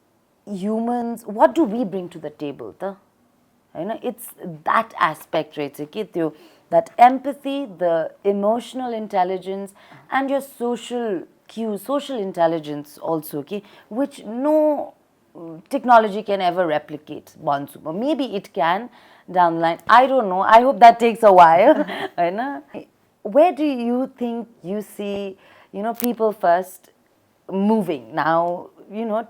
humans, what do we bring to the table त होइन. It's that aspect रहेछ कि त्यो that empathy, the emotional intelligence and your social cues, social intelligence also, okay, which no technology can ever replicate. Maybe it can down the line. I don't know. I hope that takes a while. Where do you think you see, people first moving now,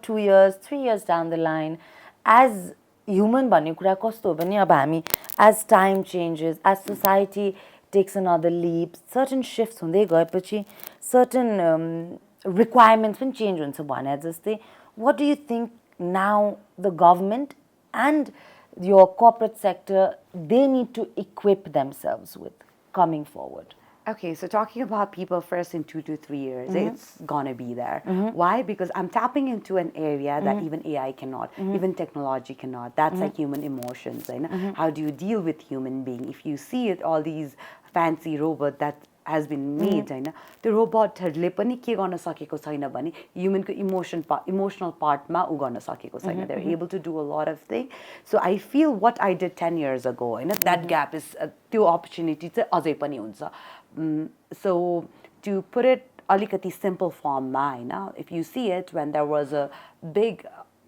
2 years, 3 years down the line, as human भन्ने कुरा कस्तो हो भने अब हामी as time changes, as society takes another leap, certain shifts हुँदै गएपछि certain requirements पनि change हुन्छ भने जस्तै. What do you think now the government and your corporate sector, they need to equip themselves with coming forward? Okay, so talking about people first in 2 to 3 years, it's gonna be there. Why? Because I'm tapping into an area that even AI cannot, even technology cannot. That's like human emotions. How do you deal with human being? If you see it, all these fancy robot that has been made, the robotहरूले पनि के गर्न सकेको छैन भने ह्युमनको emotional पार्टमा उ गर्न सकेको छैन. They're able to do a lot of things. So I feel what I did 10 years ago, that gap is त्यो opportunity चाहिँ अझै पनि हुन्छ. So to put it alikati simple form ma, if you see it, when there was a big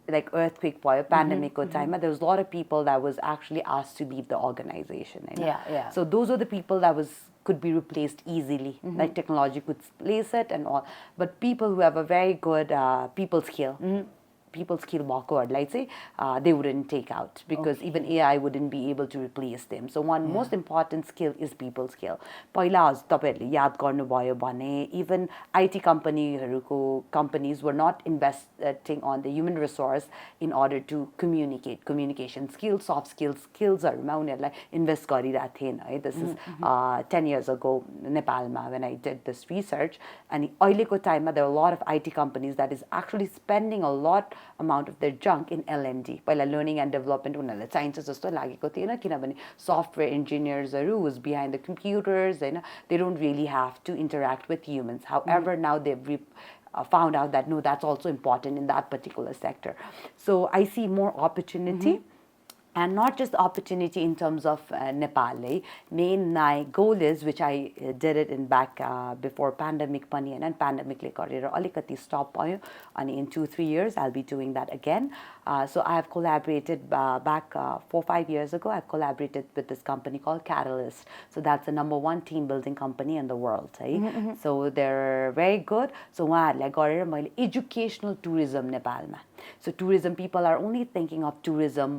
like earthquake pandemic time, there was a lot of people that was actually asked to leave the organization. Yeah. So those are the people that could be replaced easily. Like technology could replace it and all. But people who have a very good people skill, they wouldn't take out because even AI wouldn't be able to replace them. So one most important skill is people skill. Even IT companies were not investing on the human resource in order to communication skills, soft skills invest This is 10 years ago Nepal when I did this research, and time there are a lot of IT companies that is actually spending a lot amount of their junk in L&D. Learning and development sciences software engineers who's behind the computers, they don't really have to interact with humans. However, now they've found out that no, that's also important in that particular sector. So I see more opportunity. And not just opportunity in terms of Nepal. Main my goal is, which I did it in back before pandemic pani and pandemic alikati stop and in 2-3 years I'll be doing that again. So I have collaborated back 4-5 years ago. I've collaborated with this company called Catalyst. So that's the #1 team building company in the world. So they're very good. So educational tourism Nepal. So tourism, people are only thinking of tourism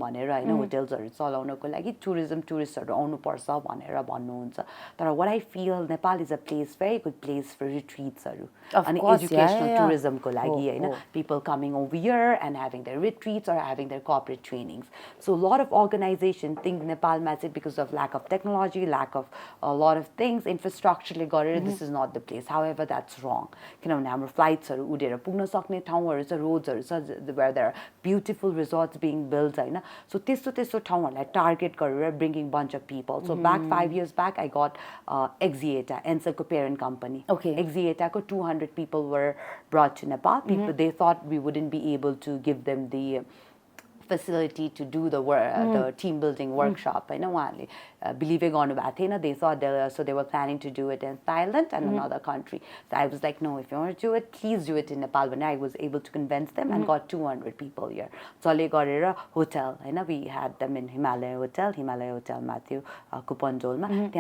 hotelsहरू चलाउनको लागि टुरिस्टहरू आउनुपर्छ भनेर भन्नुहुन्छ. तर what I feel Nepal is a very good place for retreatsहरू and educational tourismको लागि people coming over here and having their retreats or having their corporate trainings. So a lot of organizations think Nepal matches because of lack of technology, lack of a lot of things, infrastructure this is not the place. However, that's wrong. किनभने हाम्रो फ्लाइट्सहरू उडेर पुग्न सक्ने ठाउँहरू छ, रोड्सहरू छ where there are beautiful resorts being built. So त्यस्तो ठाउँहरूलाई target गरेर bringing bunch of people. So back 5 years back I got Ichhya Malla parent company. Ichhya 200 people were brought to Nepal. They thought we wouldn't be able to give them the facility to do the work, the team building workshop. Believe it or not, they thought so they were planning to do it in Thailand and another country. So I was like, no, if you want to do it, please do it in Nepal. When I was able to convince them and got 200 people here. So I got a hotel. We had them in Himalaya Hotel Matthew Kupandolma.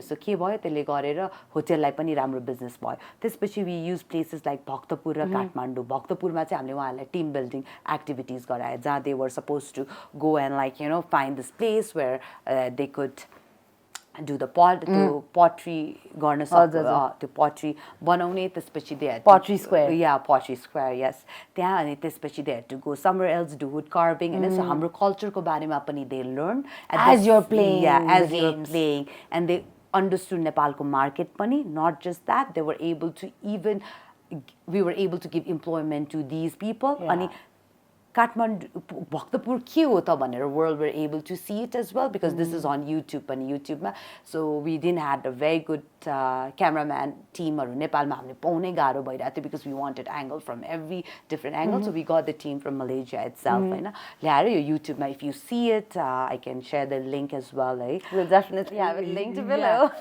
So ke bhayo त्यसले गरेर होटललाई पनि राम्रो business भयो. त्यसपछि we use places like Bhaktapur र काठमाडौँ. भक्तपुरमा चाहिँ हामीले उहाँहरूलाई team building activities गराए जहाँ they were supposed to go and find this place where they could do the pot त्यो pottery गर्न सक्छ त्यो pottery बनाउने त्यसपछि they had Pottery square. yeah pottery square yes त्यहाँ अनि त्यसपछि they had to go somewhere else do wood carving and so हाम्रो culture को बारेमा पनि they learned As you're playing yeah as the you're games. playing and they understood Nepalको market पनि not just that they were able to even we were able to give employment to these people अनि Kathmandu Bhaktapur के हो त भनेर world were able to see it as well because this is on YouTube and YouTube मा so we didn't had a very good cameraman team हरू नेपालमा हामीले पाउनै गाह्रो भइरहेको थियो because we wanted angle from every different angle so we got the team from Malaysia itself हैन ल्याएर यो YouTube मा if you see it I can share the link as well We'll definitely have it linked below.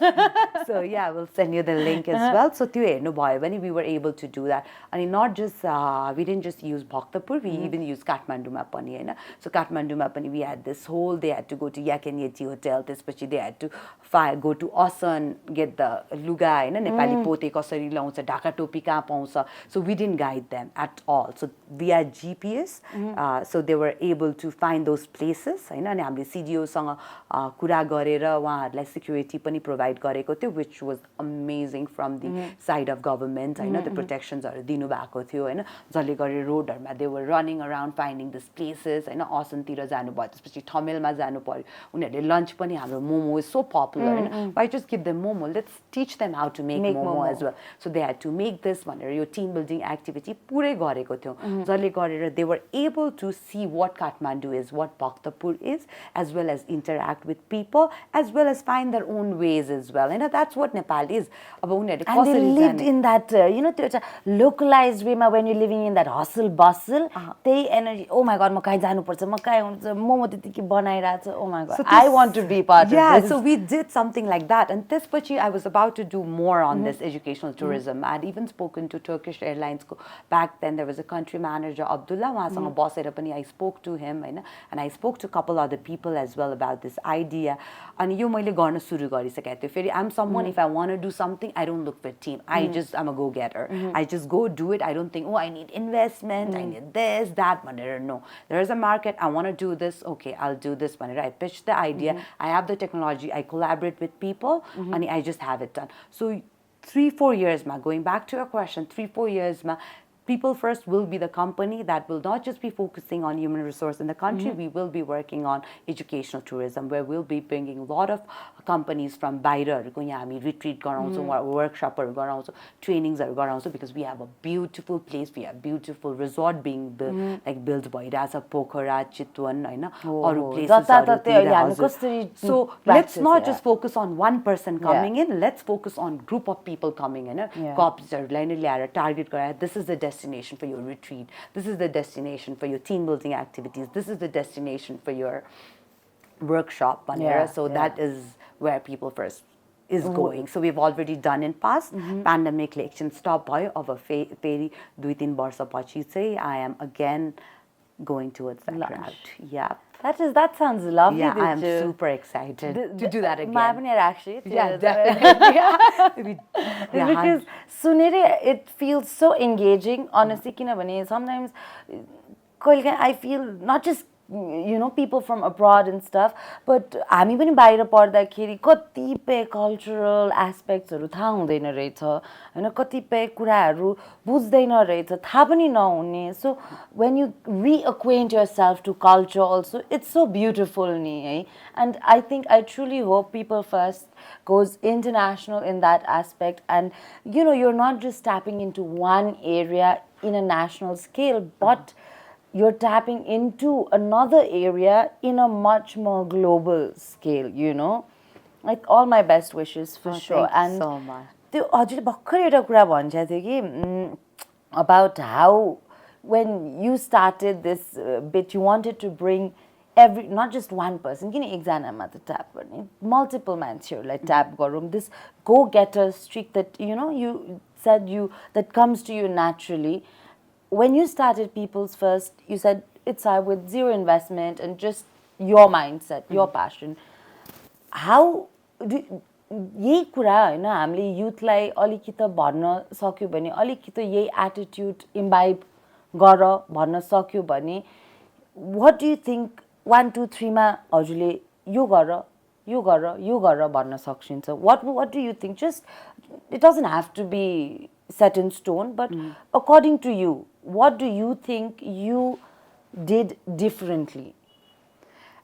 So yeah we'll send you the link as well so त्यो हेर्नु भयो भने we were able to do that and not just we didn't just use Bhaktapur we even used Kathmanduma pani Hahn so Kathmanduma pani we had this whole they had to go to Yakenyeti hotel त्यसपछि they had to go to Asan get the luga हैन नेपाली पोते कसरी लाउँछ ढाका टोपी कहाँ पाउँछ so we didn't guide them at all so via GPS so they were able to find those places हैन अनि हामीले CDO सँग कुरा गरेर उहाँहरुलाई security पनि provide गरेको थियो which was amazing from the side of government Hahn the protections हरु दिनु भएको थियो हैन जसले गरे रोडहरुमा they were running around finding these places हैन असनतिर जानु भयो त्यसपछि ठमेलमा जानु पर्यो उनीहरुले lunch पनि हाम्रो momo is so popular Hahn why just give them momo let's teach them how to make momo as well so they had to make this भनेर यो team building activity पुरै गरेको थियो जसले गरेर they were able to see what Kathmandu is what Bhaktapur is as well as interact with people as well as find their own ways as well and that's what Nepal is अब उनीहरुले And they lived in that, you know, त्यो localized way when you're living in that hustle bustle. They energy. Oh my God, म कहीँ जानुपर्छ, म कहीँ हुन्छ, मोमो त्यतिकै बनाइरहेछ. Oh my God, I want to be part of this. Yeah, so we did something like that. And त्यसपछि I was about to do more on this educational tourism. I had even spoken to Turkish Airlines. Back then there was a country manager, Abdullah. उहाँसँग बसेर पनि I spoke to him, Hahn, and I spoke to a couple other people as well about this idea. अनि यो मैले गर्न सुरु गरिसकेको थिएँ. फेरि I'm someone if I want to do something, I don't look for a team. I'm a go-getter. I just go do it. I don't think, oh, I need investment, I need this, that, भनेर. No. There is a market, I want to do this, okay, I'll do this भनेर. I pitch the idea, I have the technology, I collaborate with people, and I just have it done. So 3-4 years, going back to your question, 3-4 years, people first will be the company that will not just be focusing on human resource in the country, we will be working on educational tourism where we'll be bringing a lot of companies from बाहिरहरुको यहाँ हामी retreat गराउँछौं workshopहरु गराउँछौं trainingsहरु गराउँछौं because we have a beautiful place, we have beautiful resort being built built भइरहेछ पोखरा चितवन हैन अरु places so let's not just focus on one person coming in, let's focus on group of people coming in copiesहरुलाई नै ल्याएर target गराएर this is the destination for your retreat, this is the destination for your team building activities, this is the destination for your workshop so that is where people first is going. So we've already done in past pandemic election stop भयो अब फेरि 2-3 वर्षपछि चाहिँ I am again going towards that route. Yeah. That sounds lovely. Yeah, I am super excited to do that again. My पनि actually. Yeah, definitely. Because सुनेर it feels so engaging. Honestly, किनभने sometimes I feel not just people from abroad and stuff, but हामी पनि बाहिर पढ्दाखेरि कतिपय cultural aspectsहरु थाहा हुँदैन रहेछ हैन कतिपय कुराहरु बुझ्दैन रहेछ थाहा पनि नहुने. So when you reacquaint yourself to culture also, it's so beautiful ni है. And I think I truly hope people first goes international in that aspect, and you're not just tapping into one area in a national scale, but you're tapping into another area in a much more global scale, Like all my best wishes for sure. Thank you so much. त्यो हजुरले भर्खर एउटा कुरा भन्छ थियो कि about how when you started this bit you wanted to bring not just one person किन एकजना मात्र tap गर्ने multiple मान्छेहरुलाई tap गरौँ this go-getter streak that you said that comes to you naturally. When you started People's First, you said it's with zero investment and just your mindset, your passion. How do यही कुरा हैन हामीले युथलाई अलिकति भन्न सक्यो भने अलिकति यही एटिट्युड इम्बाइब गर भन्न सक्यो भने what do you think 1 2 3 मा हजुरले यो गर यो गर भन्न सकिन्छ. What do you think? Just it doesn't have to be set in stone, but according to you, what do you think you did differently?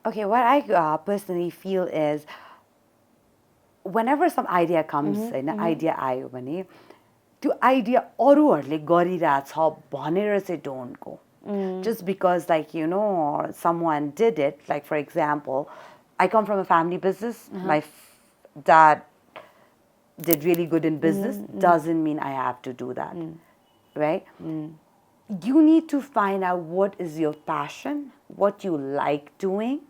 Okay, what I personally feel is whenever some idea comes, idea आयो भने त्यो idea अरूहरूले गरिरहेछ भनेर चाहिँ don't go. Just because someone did it, like for example, I come from a family business. My dad did really good in business, doesn't mean I have to do that, right? You need to find out what is your passion, what you like doing,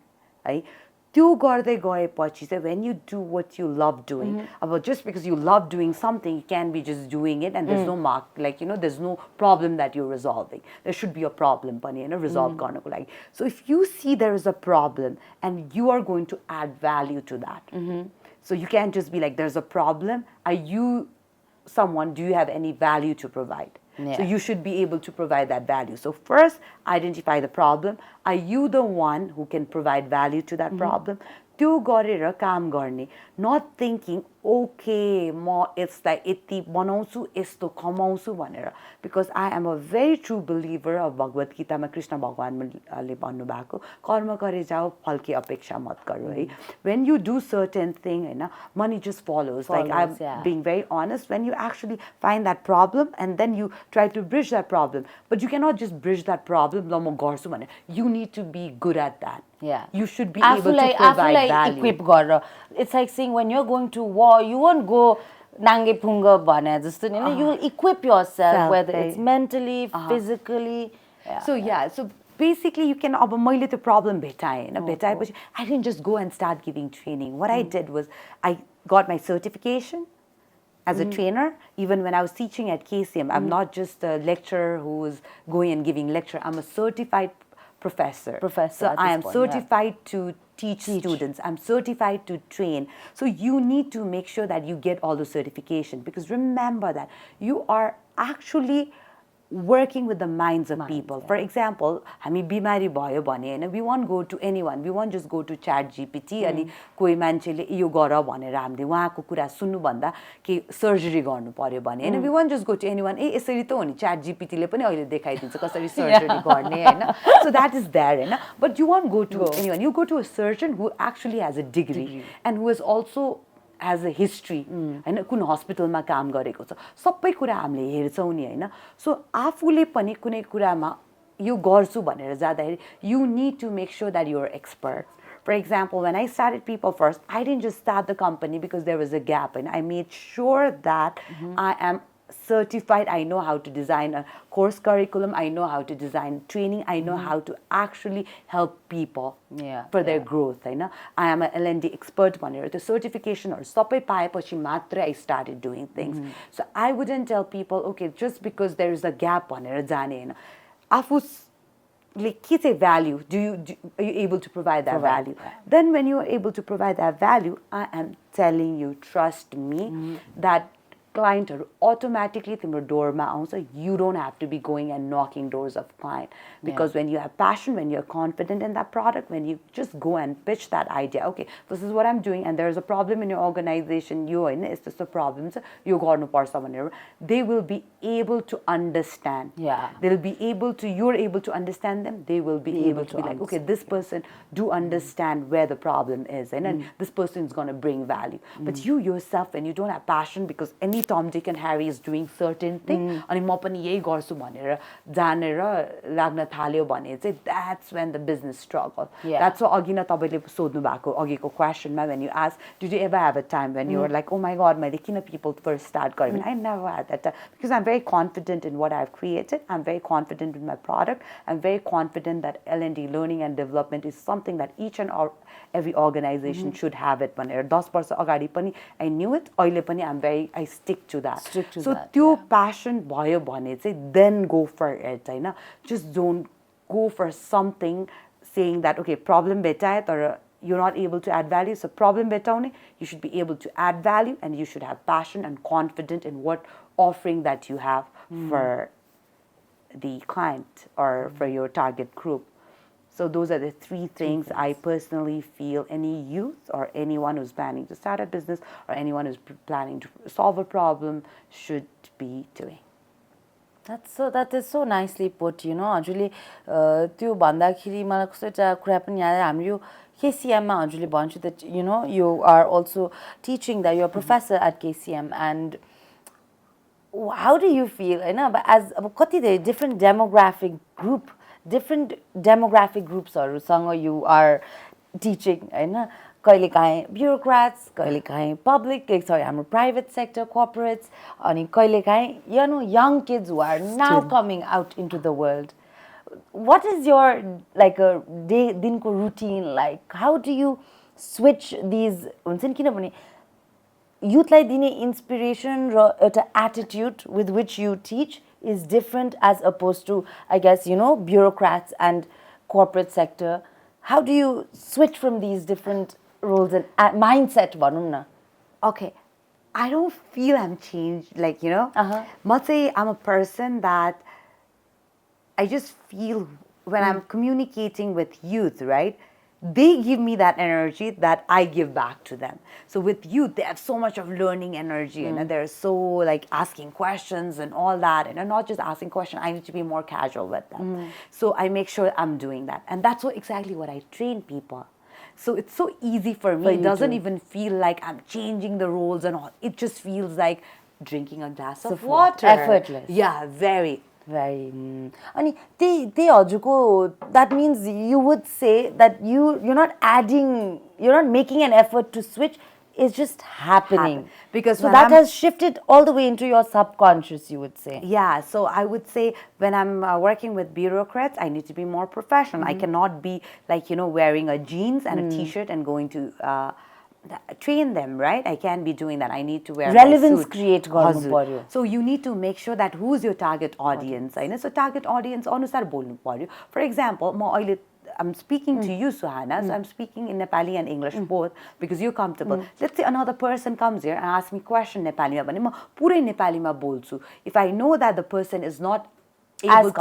right? त्यो गर्दै गएपछि चाहिँ when you do what you love doing, about just because you love doing something, you can't be just doing it and there's no mark, there's no problem that you're resolving. There should be a problem पनि हैन resolve गर्नको लागि. So if you see there is a problem and you are going to add value to that, so you can't just be like, there's a problem, are you someone, do you have any value to provide? So you should be able to provide that value. So first, identify the problem. Are you the one who can provide value to that problem? त्यो गरेर काम गर्ने, not thinking, okay, म यसलाई यति बनाउँछु यस्तो कमाउँछु भनेर. Because I am a very true believer of भगवत गीतामा कृष्ण भगवानले भन्नुभएको कर्म गरे जाऊ फल की अपेक्षा मत गरौ है. When you do certain thing, money just follows. Like I'm being very honest, when you actually find that problem and then you try to bridge that problem, but you cannot just bridge that problem ल म गर्छु भने. You need to be good at that. Yeah. You should be able to provide value. Equip गरेर. It's like saying when you're going to war, you won't go नाङ्गे फुङ्ग भने जस्तो नि हैन. You will equip yourself, whether it's mentally, physically. So basically you can अब मैले त्यो problem भेटाएँ Hahn. भेटाएपछि I didn't just go and start giving training. What I did was I got my certification as a trainer. Even when I was teaching at KCM, I'm not just a lecturer who is going and giving lecture. I'm a certified professor. So I am certified to teach students. I'm certified to train. So you need to make sure that you get all the certification, because remember that you are actually working with the minds of people. For example, हामी बिमारी भयो भने हैन, we won't go to anyone. We won't just go to chat GPT अनि कोही मान्छेले यो गर भनेर हामीले उहाँको कुरा सुन्नु भन्दा के सर्जरी गर्नु पर्यो भने हैन, we won't just go to anyone. ए यसरी त हो नि chat GPT ले पनि अहिले देखाइदिन्छ कसरी सर्जरी गर्ने हैन. So that is there Hahn. But you won't go to anyone. You go to a surgeon who actually has a degree and who is also has a history हैन, कुन हस्पिटलमा काम गरेको छ, सबै कुरा हामीले हेर्छौं नि हैन. सो आफूले पनि कुनै कुरामा यो गर्छु भनेर जाँदाखेरि you need to make sure that you're expert. For example, when I started People First, I didn't just start the company because there was a gap, and I made sure that I am certified. I know how to design a course curriculum. I know how to design training. I know how to actually help people for their growth. I am an L&D expert. The certification or सबै पाएपछि मात्रै I started doing things. So I wouldn't tell people, okay, just because there is a gap भनेर जाने हैन. आफूले के चाहिँ value, are you able to provide that value? Then when you are able to provide that value, I am telling you, trust me, that clientहरू automatically तिम्रो डोरमा आउँछ. You don't have to be going and knocking doors of client, because when you have passion, when you're confident in that product, when you just go and pitch that idea, okay, this is what I'm doing and there's a problem in your organization, यो हैन यस्तो यस्तो problem छ, यो गर्नुपर्छ भनेर, they will be able to understand. They'll be able to, you're able to understand them, they will be able to be like, okay, this person do understand where the problem is, and this person is going to bring value. But you yourself, when you don't have passion, because any Tom, Dick and Harry is doing certain thing, अनि म पनि यही गर्छु भनेर जानेर लाग्न थाल्यो भने चाहिँ that's when the business struggle. That's why अघि न तपाईले सोध्नु भएको अघिको क्वेशनमा, when you ask, did you ever have a time when you were like, oh my god, मैले किन People First start गरेँ? I never had that time, because I'm very confident in what I've created. I'm very confident in my product. I'm very confident that L&D, learning and development, is something that each and every organization should have it. भनेर 10 वर्ष अगाडि पनि I knew it. अहिले पनि I stick to that. So त्यो passion भयो भने चाहिँ then go for it, Hahn. Just don't go for something saying that, okay, problem भेटाए तर you're not able to add value. So problem भेटाउने, you should be able to add value, and you should have passion and confident in what offering that you have for the client or for your target group. So those are the three things I personally feel any youth or anyone who's planning to start a business or anyone who's planning to solve a problem should be doing. That is so nicely put, you know. हजुरले त्यो भन्दाखेरि मलाई कस्तो एउटा कुरा पनि याद आयो हाम्रो यो KCM-मा हजुरले भन्छु that you know you are also teaching, that you're a professor at KCM, and how do you feel हैन अब as अब कति धेरै different demographic groups-हरुसँग you are teaching हैन, कहिलेकाहीँ bureaucrats, कहिलेकाहीँ public, sorry, हाम्रो private sector corporates, अनि कहिलेकाहीँ you know young kids who are now coming out into the world. What is your like a day दिनको routine like? How do you switch these हुन्छ नि, किनभने youthलाई दिने inspiration र एउटा attitude with which you teach is different as opposed to, I guess, you know, bureaucrats and corporate sector. How do you switch from these different roles and mindset भनौँ न? Okay, I don't feel I'm changed, like, you know, म चाहिँ I'm a person that I just feel when I'm communicating with youth, right? They give me that energy that I give back to them. So with youth, they have so much of learning energy, and they're so like asking questions and all that. And I'm not just asking questions, I need to be more casual with them. So I make sure I'm doing that. And that's exactly what I train people. So it's so easy for me. It doesn't even feel like I'm changing the roles and all. It just feels like drinking a glass of water. Effortless. Yeah, very. Very. अनि त्यही हजुरको, that means you would say that you're not adding, you're not making an effort to switch, it's just happening. Because so that has shifted all the way into your subconscious, you would say. Yeah, so I would say when I'm working with bureaucrats, I need to be more professional. I cannot be like, you know, wearing a jeans and a t-shirt and going to train them, right? I can't be doing that. I need to wear relevance my suit. Create गर्नु पर्यो. So you need to make sure that who's your target audience, होइन? So target audience अनुसार बोल्नु पर्यो. For example, म अहिले I'm speaking to you, Suhana, so I'm speaking in Nepali and English both because you're comfortable. Let's say another person comes here and asks me question Nepali ma भने म पुरै नेपालीमा बोल्छु. If I know that the person is not as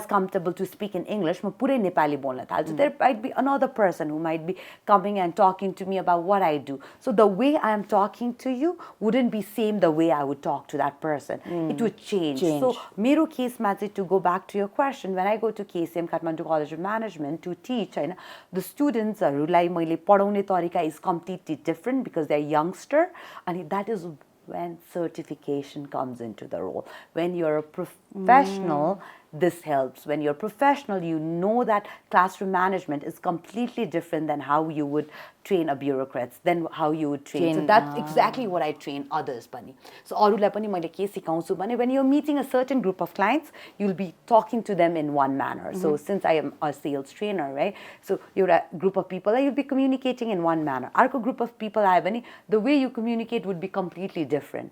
comfortable to speak in English, म पुरै नेपाली बोल्न थाल्छु. There might be another person who might be coming and talking to me about what I do. So the way I am talking to you wouldn't be same the way I would talk to that person. It would change. So मेरो केसमा चाहिँ, to go back to your question, when I go to KCM, Kathmandu College of Management, to teach, होइन, the studentsहरूलाई मैले पढाउने तरिका is completely different because they're youngster, and that is when certification comes into the role. When you're a professional, this helps. When you're professional, you know that classroom management is completely different than how you would train a bureaucrat, than how you would train. So that's exactly what I train others पनि. So अरूलाई पनि मैले के सिकाउँछु भने, when you're meeting a certain group of clients, you'll be talking to them in one manner. So since I am a sales trainer, right? So you're a group of people, you'll be communicating in one manner. अर्को group of people आयो भने, the way you communicate would be completely different.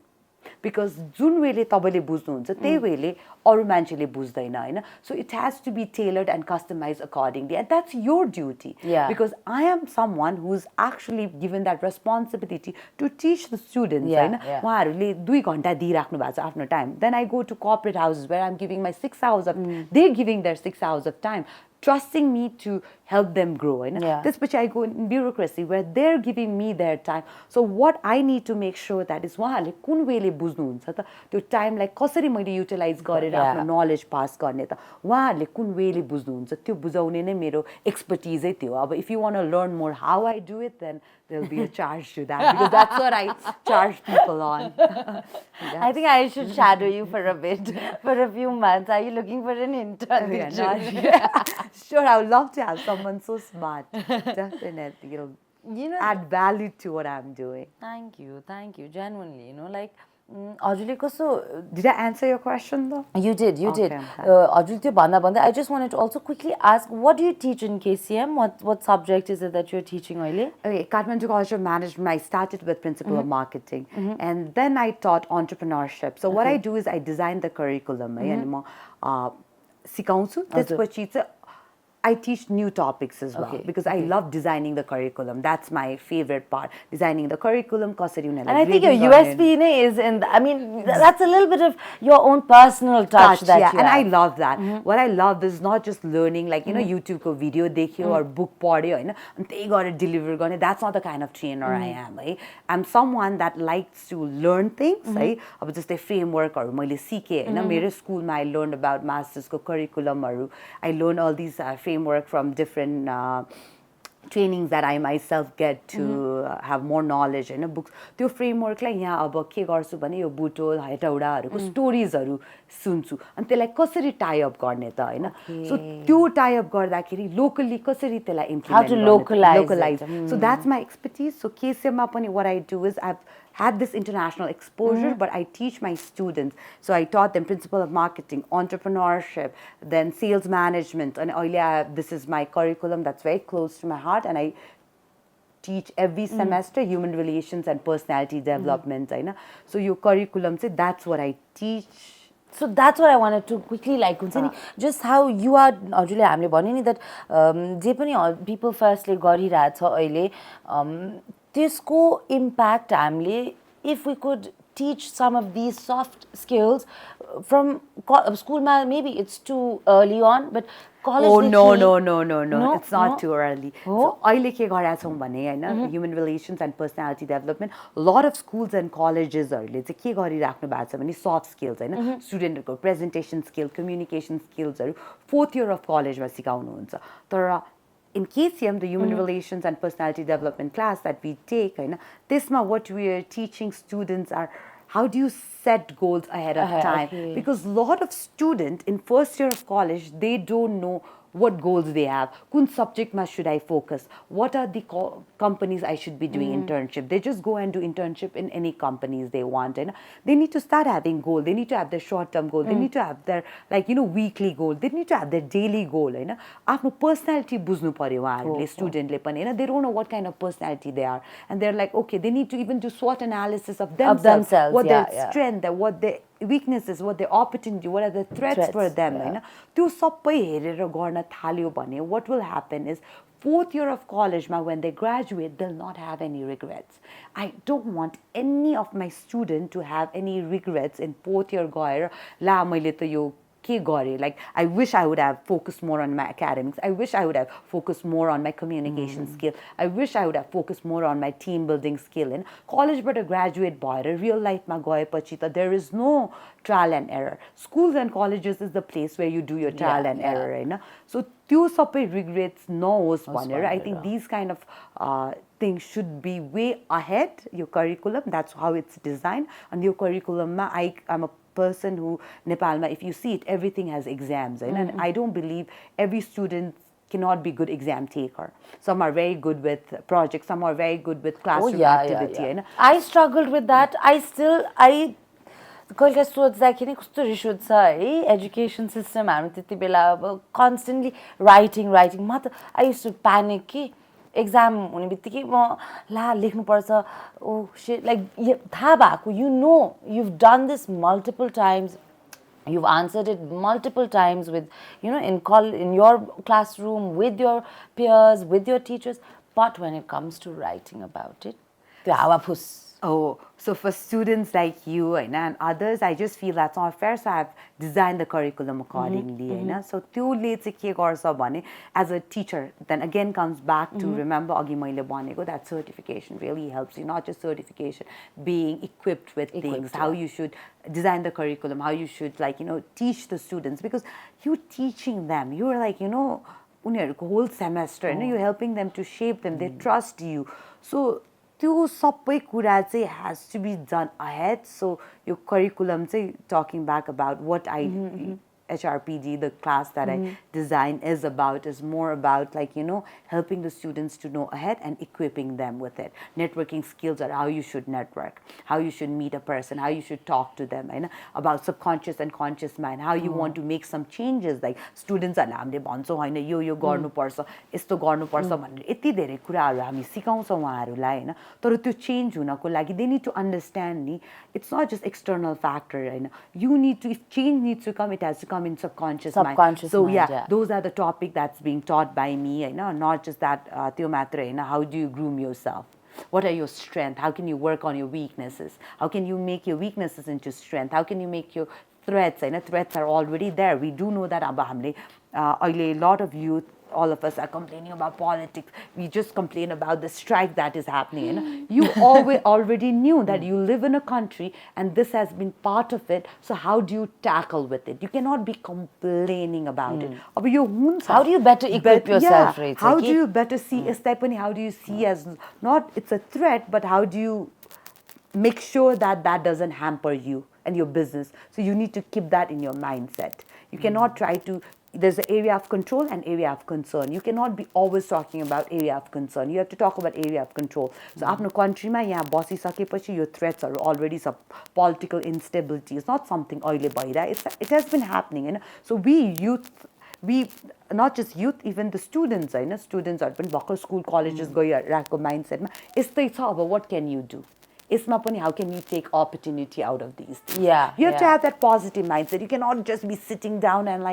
Because जुन वेले तपाईले बुझ्नुहुन्छ त्यही वेले अरु मान्छेले बुझ्दैन, हैन? So it has to be tailored and customized accordingly, and that's your duty. Because I am someone who's actually given that responsibility to teach the students, हैन? उहाँहरुले 2 घण्टा दिइराख्नु भएको छ आफ्नो time. Then I go to corporate houses where I'm giving my 6 hours of they're giving their 6 hours of time, trusting me to help them grow. This which I go in bureaucracy where they're giving me their time. So what I need to make sure that is उहाँहरुले कुन वेले बुझ्नुहुन्छ त, त्यो टाइमलाई कसरी मैले utilise गरेर आफ्नो knowledge पास गर्ने त, उहाँहरुले कुन वेले बुझ्नुहुन्छ त्यो बुझाउने नै मेरो एक्सपर्टिजै त्यो. अब if you want to learn more how I do it, then there'll be a charge to that, because that's what I charge people on. I think I should shadow you for a bit, for a few months. Are you looking for an intern? Sure, I would love to have someone so smart. Definitely, you know, add value to what I'm doing. Thank you, genuinely. You know, like, did I answer your question though? You did. I just wanted to also quickly ask, what do you teach in KCM? What subject is it that you're teaching, Oile? Okay, Kathmandu College of Management, I started with Principle of Marketing, and then I taught entrepreneurship. So what I do is I design the curriculum, and सिकाउँछु. त्यसपछि चाहिँ I teach new topics as well because I love designing the curriculum. That's my favorite part. Designing the curriculum, and I think your USP is in, that's a little bit of your own personal touch that you and have. I love that. What I love is not just learning, like, YouTube ko video dekhyo or book padyo, and they got to deliver. That's not the kind of trainer I am. I'm someone that likes to learn things. Ab jastै framework or मैले सिके हैन मेरो स्कुलमा I learned about masters ko curriculum. I learned all these framework from different trainings that I myself get to have more knowledge in books. त्यो फ्रेमवर्कलाई यहाँ अब के गर्छु भने यो बुटोल हेटौडाहरूको स्टोरिजहरू सुन्छु अनि त्यसलाई कसरी टाई अप गर्ने त हैन सो त्यो टाई अप गर्दाखेरि लोकली कसरी त्यसलाई इम्प्लिमेन्ट गर्ने localize so that's my expertise so केसिएममा पनि what I do is I've had this international exposure, but I teach my students. So I taught them principle of marketing, entrepreneurship, then sales management. And this is my curriculum that's very close to my heart. And I teach every semester human relations and personality development. So your curriculum, that's what I teach. So that's what I wanted to quickly just how you are हजुरले हामीले भन्यो नि that जे पनि people firstly गरिरहेछ अहिले त्यसको impact हामीले if we could teach some of these soft skills from school maybe it's too early on but college no it's not too early so अहिले के गरेका छौं भने हैन human relations and personality development a lot of schools and colleges हरुले चाहिँ के गरिराख्नु भएको छ भने soft skills हैन स्टुडेन्टहरुको presentation skill communication skills हरु 4th year of college मा सिकाउनु हुन्छ तर in KCM, the human relations and personality development class that we take, this what we are teaching students are how do you set goals ahead of time? Because a lot of students in first year of college, they don't know what goals they have. Kun subject ma should I focus? What are the companies I should be doing internship? They just go and do internship in any companies they want. And they need to start having goal. They need to have their short-term goal. They need to have their weekly goal. They need to have their daily goal. After personality buznu paryo uharuले student le pani they don't know what kind of personality they are. And they're like, okay, they need to even do SWOT analysis of themselves. What their strength, what their weaknesses, what their opportunity, what are the threats for them. त्यो सबै हेरेर गर्न थाल्यो भने what will happen is 4th year of college when they graduate they'll not have any regrets. I don't want any of my students to have any regrets in 4th year गएर ला मैले त यो के गरे like I wish I would have focused more on my academics. I wish I would have focused more on my communication skill. I wish I would have focused more on my team building skill. In college but a graduate भएर real life मा गएपछि त there is no trial and error. Schools and colleges is the place where you do your trial and error Hahn so त्यो सबै regrets नहोस् भनेर I think these kind of things should be way ahead your curriculum. That's how it's designed. And your curriculum I'm a person who Nepal if you see it everything has exams and I don't believe every student cannot be good exam taker. Some are very good with projects, some are very good with classroom activity. I struggled with that. I कहिले सोच्दाखेरि कस्तो रिस उठ्छ है education system हाम्रो त्यति बेला अब कन्स्टेन्टली writing म त आई युज टु प्यानिक कि एक्जाम हुने बित्तिकै म ला लेख्नुपर्छ ओ शिट लाइक थाहा भएको you know you've done this multiple times. You've answered it multiple times with, in your classroom, with your peers, with your teachers. But when it comes to writing about it, oh, so for students like you and others, I just feel that's not fair. So I've designed the curriculum accordingly. So त्योले चाहिँ के गर्छ भने as a teacher, then again comes back to remember अघि मैले भनेको that certification really helps you. Not just certification, being equipped with things, how you should design the curriculum, how you should teach the students because you're teaching them. You're like उनीहरूको whole semester, you're helping them to shape them. They trust you. So त्यो सबै कुरा चाहिँ has to be done ahead. So your curriculum चाहिँ talking back about what I HRPD, the class that I design is more about helping the students to know ahead and equipping them with it. Networking skills are how you should network, how you should meet a person, how you should talk to them, about subconscious and conscious mind, how you want to make some changes. Like students are हामीले भन्छौँ हैन यो गर्नुपर्छ यस्तो गर्नुपर्छ भनेर यति धेरै कुराहरू हामी सिकाउँछौँ उहाँहरूलाई हैन तर त्यो चेन्ज हुनको लागि they need to understand it's not just external factor you need to if change needs to come it has to come come in subconscious Subconscious so mind, yeah, yeah. those are the topic that's being taught by me, not just that त्यो मात्रै हैन, how do you groom yourself, what are your strengths, how can you work on your weaknesses, how can you make your weaknesses into strength, how can you make your threats threats are already there. We do know that अब हामीले अहिले a lot of youth, all of us are complaining about politics. We just complain about the strike that is happening. You already knew that you live in a country and this has been part of it. So how do you tackle with it? You cannot be complaining about it. अब यो हुन्छ. How do you better equip yourself, right? How do you better see यसलाई पनि, how do you see as not it's a threat, but how do you make sure that that doesn't hamper you and your business? So you need to keep that in your mindset. You cannot try to, there's an area of control and area of concern. You cannot be always talking about area of concern. You have to talk about area of control. So आफ्नो countryमा यहाँ बसिसकेपछि your threats are already some political instability. It's not something अहिले भइरहेको. It has been happening. So we youth, we not just youth, even the students, students are पनि भर्खर school colleges गइरहेको mindsetमा यस्तै छ. अब what can you do? Isma pani, how can you take opportunity out of these things? Yeah, you have to have that positive mindset. You cannot just be sitting down and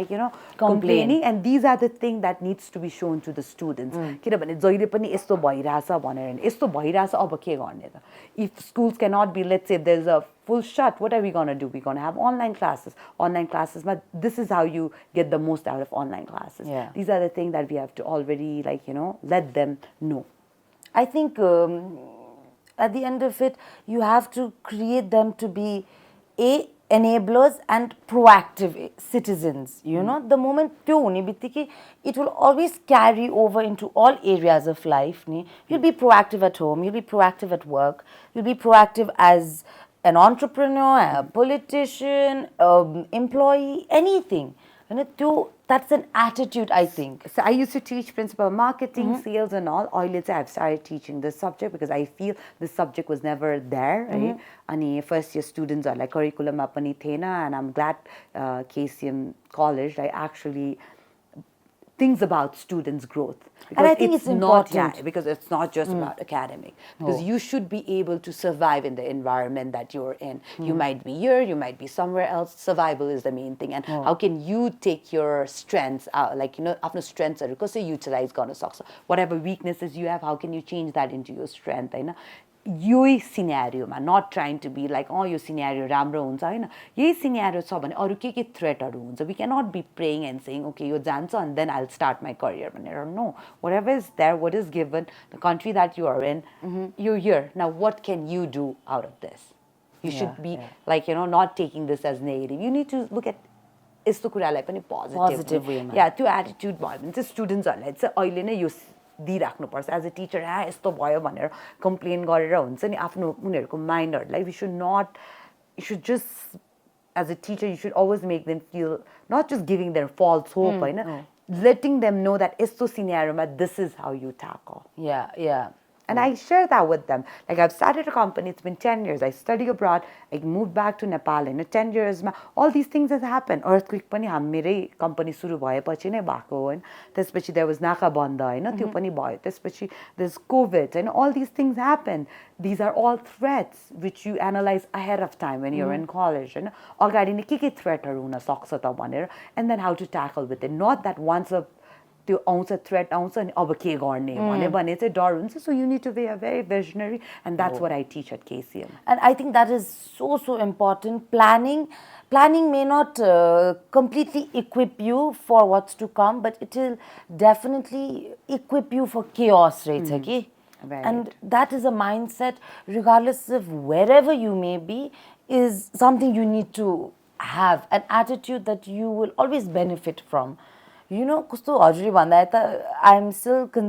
complaining. And these are the things that needs to be shown to the students. किनभने जहिले पनि यस्तो भइराछ भनेर नि यस्तो भइराछ अब के गर्ने त? If schools cannot be, let's say there's a full shut, what are we going to do? We're going to have online classes. Online classes, but this is how you get the most out of online classes. Yeah. These are the things that we have to already let them know. I think at the end of it, you have to create them to be enablers and proactive citizens. The moment it will always carry over into all areas of life. You'll be proactive at home, you'll be proactive at work, you'll be proactive as an entrepreneur, a politician, employee, anything. That's an attitude, I think. So I used to teach principal marketing, sales and all. I've started teaching this subject because I feel this subject was never there. Right? And first year students are like curriculum apani thena, and I'm glad KCM College actually thinks about students' growth. And I think it's important. Because it's not just about academic. Because you should be able to survive in the environment that you're in. You might be here, you might be somewhere else. Survival is the main thing. And how can you take your strengths out? After strengths are because utilize गर्न सक्छ. Whatever weaknesses you have, how can you change that into your strength? यही सिनेरियोमा, not trying to be like, yo scenario राम्रो हुन्छ हैन, यही scenario छ भने अरु के थ्रेटहरु हुन्छ. We cannot be praying and saying, okay, यो जान्छ and then I'll start my career भनेर. No, whatever is there, what is given, the country that you are in, you're here. Now what can you do out of this? You should be not taking this as negative. You need to look at यस्तो कुरालाई पनि positive way मा. Yeah, त्यो attitude भयो भने चाहिँ स्टुडेन्ट्सहरुलाई चाहिँ अहिले नै यो दिइराख्नुपर्छ. एज अ टिचर यस्तो भयो भनेर कम्प्लेन गरेर हुन्छ नि आफ्नो उनीहरूको माइन्डहरूलाई. We should not, you should just, as a teacher, you should always make them feel, not just giving them false hope, letting them know that यस्तो सिनेरियोमा this is how you tackle. Yeah. And I share that with them. Like I've started a company, it's been 10 years. I studied abroad, I moved back to Nepal. In 10 years, all these things has happened. Earthquake पनि मेरै company सुरु भएपछि नै भएको हो. त्यसपछि there was नाकाबन्द त्यो पनि भयो. त्यसपछि there's COVID and all these things happen. These are all threats which you analyze ahead of time when you're in college. अगाडि नै के threatहरु हुन सक्छ त भनेर, and then how to tackle with it. Not that once a त्यो आउँछ threat आउँछ अनि अब के गर्ने भने चाहिँ डर हुन्छ. So you need to be a very visionary, and that's what I teach at KCM. And I think that is so important. Planning may not completely equip you for what's to come, but it will definitely equip you for chaos, right? Okay? Right. And that is a mindset, regardless of wherever you may be, is something you need to have, an attitude that you will always benefit from. कस्तो हजुरले भन्दा त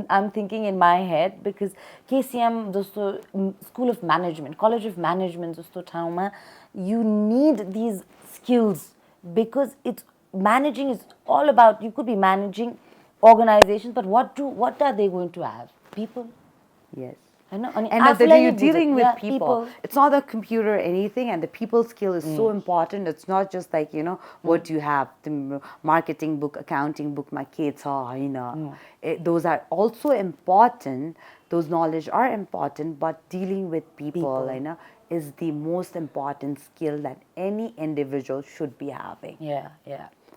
I'm thinking in my head, because KCM जस्तो School of Management, College of Management जस्तो ठाउँमा, you need these skills, because managing is all about, you could be managing organizations, but what are they going to have? People. Yes. And you're dealing with people. It's not a computer or anything, and the people skill is so important. It's not just like, what you have, the marketing book, accounting book, my kids those are also important. Those knowledge are important, but dealing with people. is the most important skill that any individual should be having. Yeah.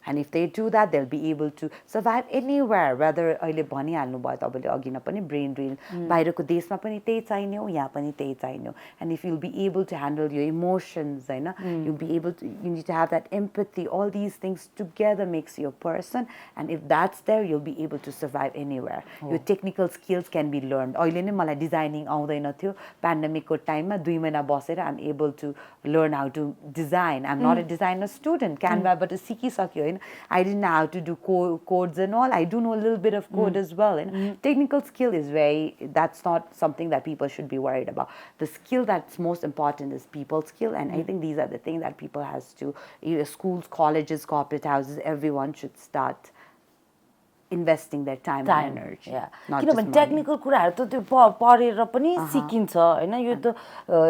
and if they do that, they'll be able to survive anywhere. Whether अहिले भनिहाल्नु भयो तपाईँले अघि नै पनि brain drain बाहिरको देशमा पनि त्यही चाहिने हो, यहाँ पनि त्यही चाहिने हो. And if you'll be able to handle your emotions, you'll be able to, you need to have that empathy. All these things together makes you a person, and if that's there, you'll be able to survive anywhere. Your technical skills can be learned. अहिले नै मलाई designing आउँदैन थियो, पेन्डेमिकको टाइममा 2 महिना बसेर I'm able to learn how to design. I'm not a designer student, Canva-बाट सिकिसक्यो हैन. I didn't know how to do codes and all. I do know a little bit of code as well. And technical skill is that's not something that people should be worried about. The skill that's most important is people skill, and I think these are the things that people has to, schools, colleges, corporate houses, everyone should start investing their time and energy. Yeah. Not किनभने just money. Technical कुराहरू त त्यो पढेर पनि सिकिन्छ हैन, यो त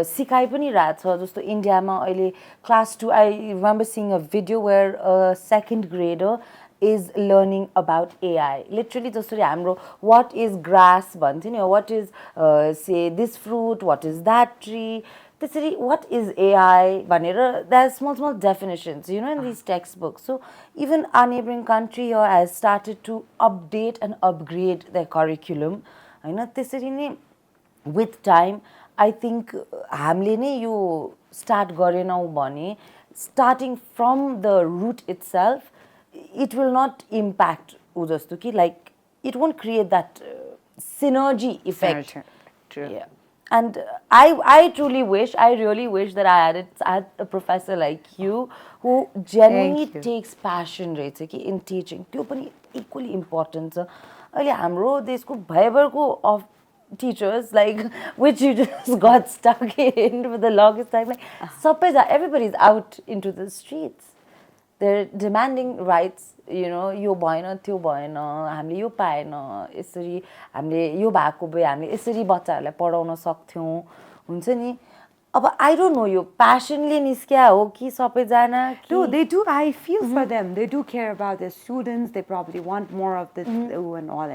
सिकाइ पनि रहेछ. जस्तो इन्डियामा अहिले class 2, I remember seeing a video where a second grader is learning about AI. Literally जसरी हाम्रो what is grass भन्थ्यो नि, what is say this fruit, what is that tree, त्यसरी what is AI भनेर, there are small definitions, in these textbooks. So even our neighboring country here has started to update and upgrade their curriculum, हैन. त्यसरी नै with time I think हामीले नै यो start गरेनौँ भने, starting from the root itself, it will not impact उ जस्तो कि, like it won't create that synergy effect. True. Yeah. And I truly wish, I really wish that I had a professor like you who genuinely takes passion रहेछ कि in teaching. त्यो पनि equally important छ. अहिले हाम्रो देशको भयभरको of teachers, like, which you just got stuck in for the longest time, like सबैजना, everybody's out into the streets. They're demanding rights, यो भएन, त्यो भएन, हामीले यो पाएन, यसरी हामीले यो भएको भए हामीले यसरी बच्चाहरूलाई पढाउन सक्थ्यौं, हुन्छ नि. अब I don't know, यो passionले निस्क्या हो कि सबैजना कि. No, they do. I feel for them. They do care about their students. They probably want more of this and all.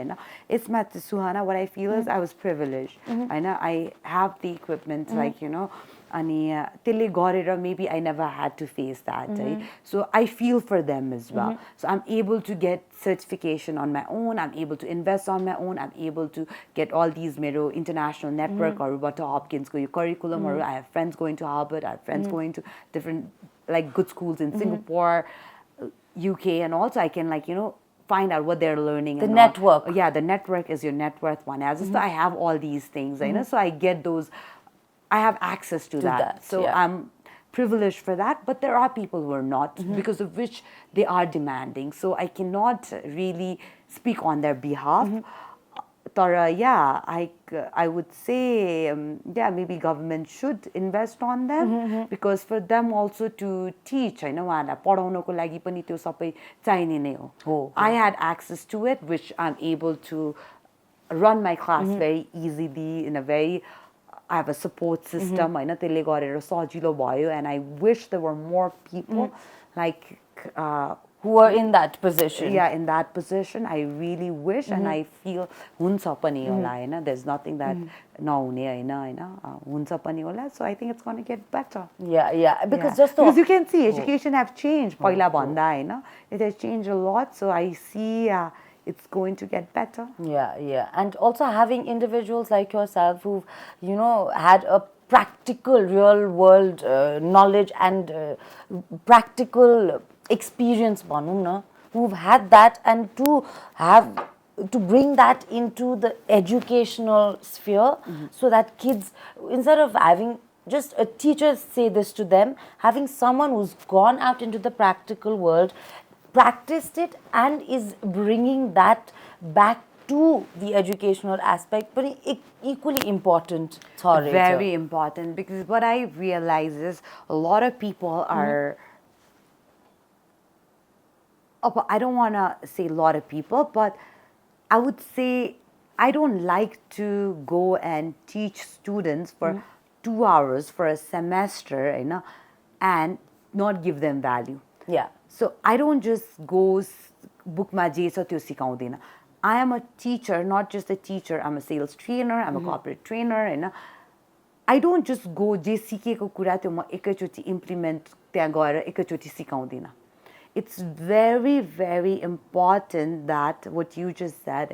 It's not Suhana. What I feel is I was privileged. I have the equipment, like, अनि त्यसले गरेर maybe I never had to face that. So I feel for them as well. So I'm able to get certification on my own. I'm able to invest on my own. I'm able to get all these मेरो international network हरूबाट Hopkinsको यो curriculum हरू. I have friends going to Harvard. I have friends going to different like good schools in Singapore, UK, and also I can find out what they're learning. The network. Yeah, the network is your net worth one. As I have all these things, so I get those. I have access to that. So I'm privileged for that, but there are people who are not, because of which they are demanding. So I cannot really speak on their behalf. Tara, I would say, maybe government should invest on them, because for them also to teach, पढाउनको लागि पनि त्यो सबै चाहिने नै हो. I had access to it, which I'm able to run my class very easily in a very, I have a support system, त्यसले गरेर सजिलो भयो, and I wish there were more people like who are in that position. Yeah, in that position. I really wish, and I feel हुन्छ पनि होला, there's nothing that नहुने हुन्छ पनि होला. So I think it's going to get better. Yeah, because because you can see education have changed पहिला भन्दा, it has changed a lot. So I see it's going to get better. Yeah. And also having individuals like yourself who've, had a practical, real world knowledge and practical experience, who've had that, and to bring that into the educational sphere, so that kids, instead of having just a teacher say this to them, having someone who's gone out into the practical world, practiced it, and is bringing that back to the educational aspect, but equally important. Very important, because what I realize is a lot of people are, I don't want to say a lot of people, but I would say I don't like to go and teach students for 2 hours for a semester, and not give them value. Yeah. So I don't just go bookमा जे छ त्यो सिकाउँदिन. I am a teacher, not just a teacher. I'm a sales trainer, I'm a corporate trainer, I don't just go जे सिकेको कुरा त्यो म एकैचोटी implement त्यहाँ गएर एकैचोटी सिकाउँदिन. it's very, very important that what you just said,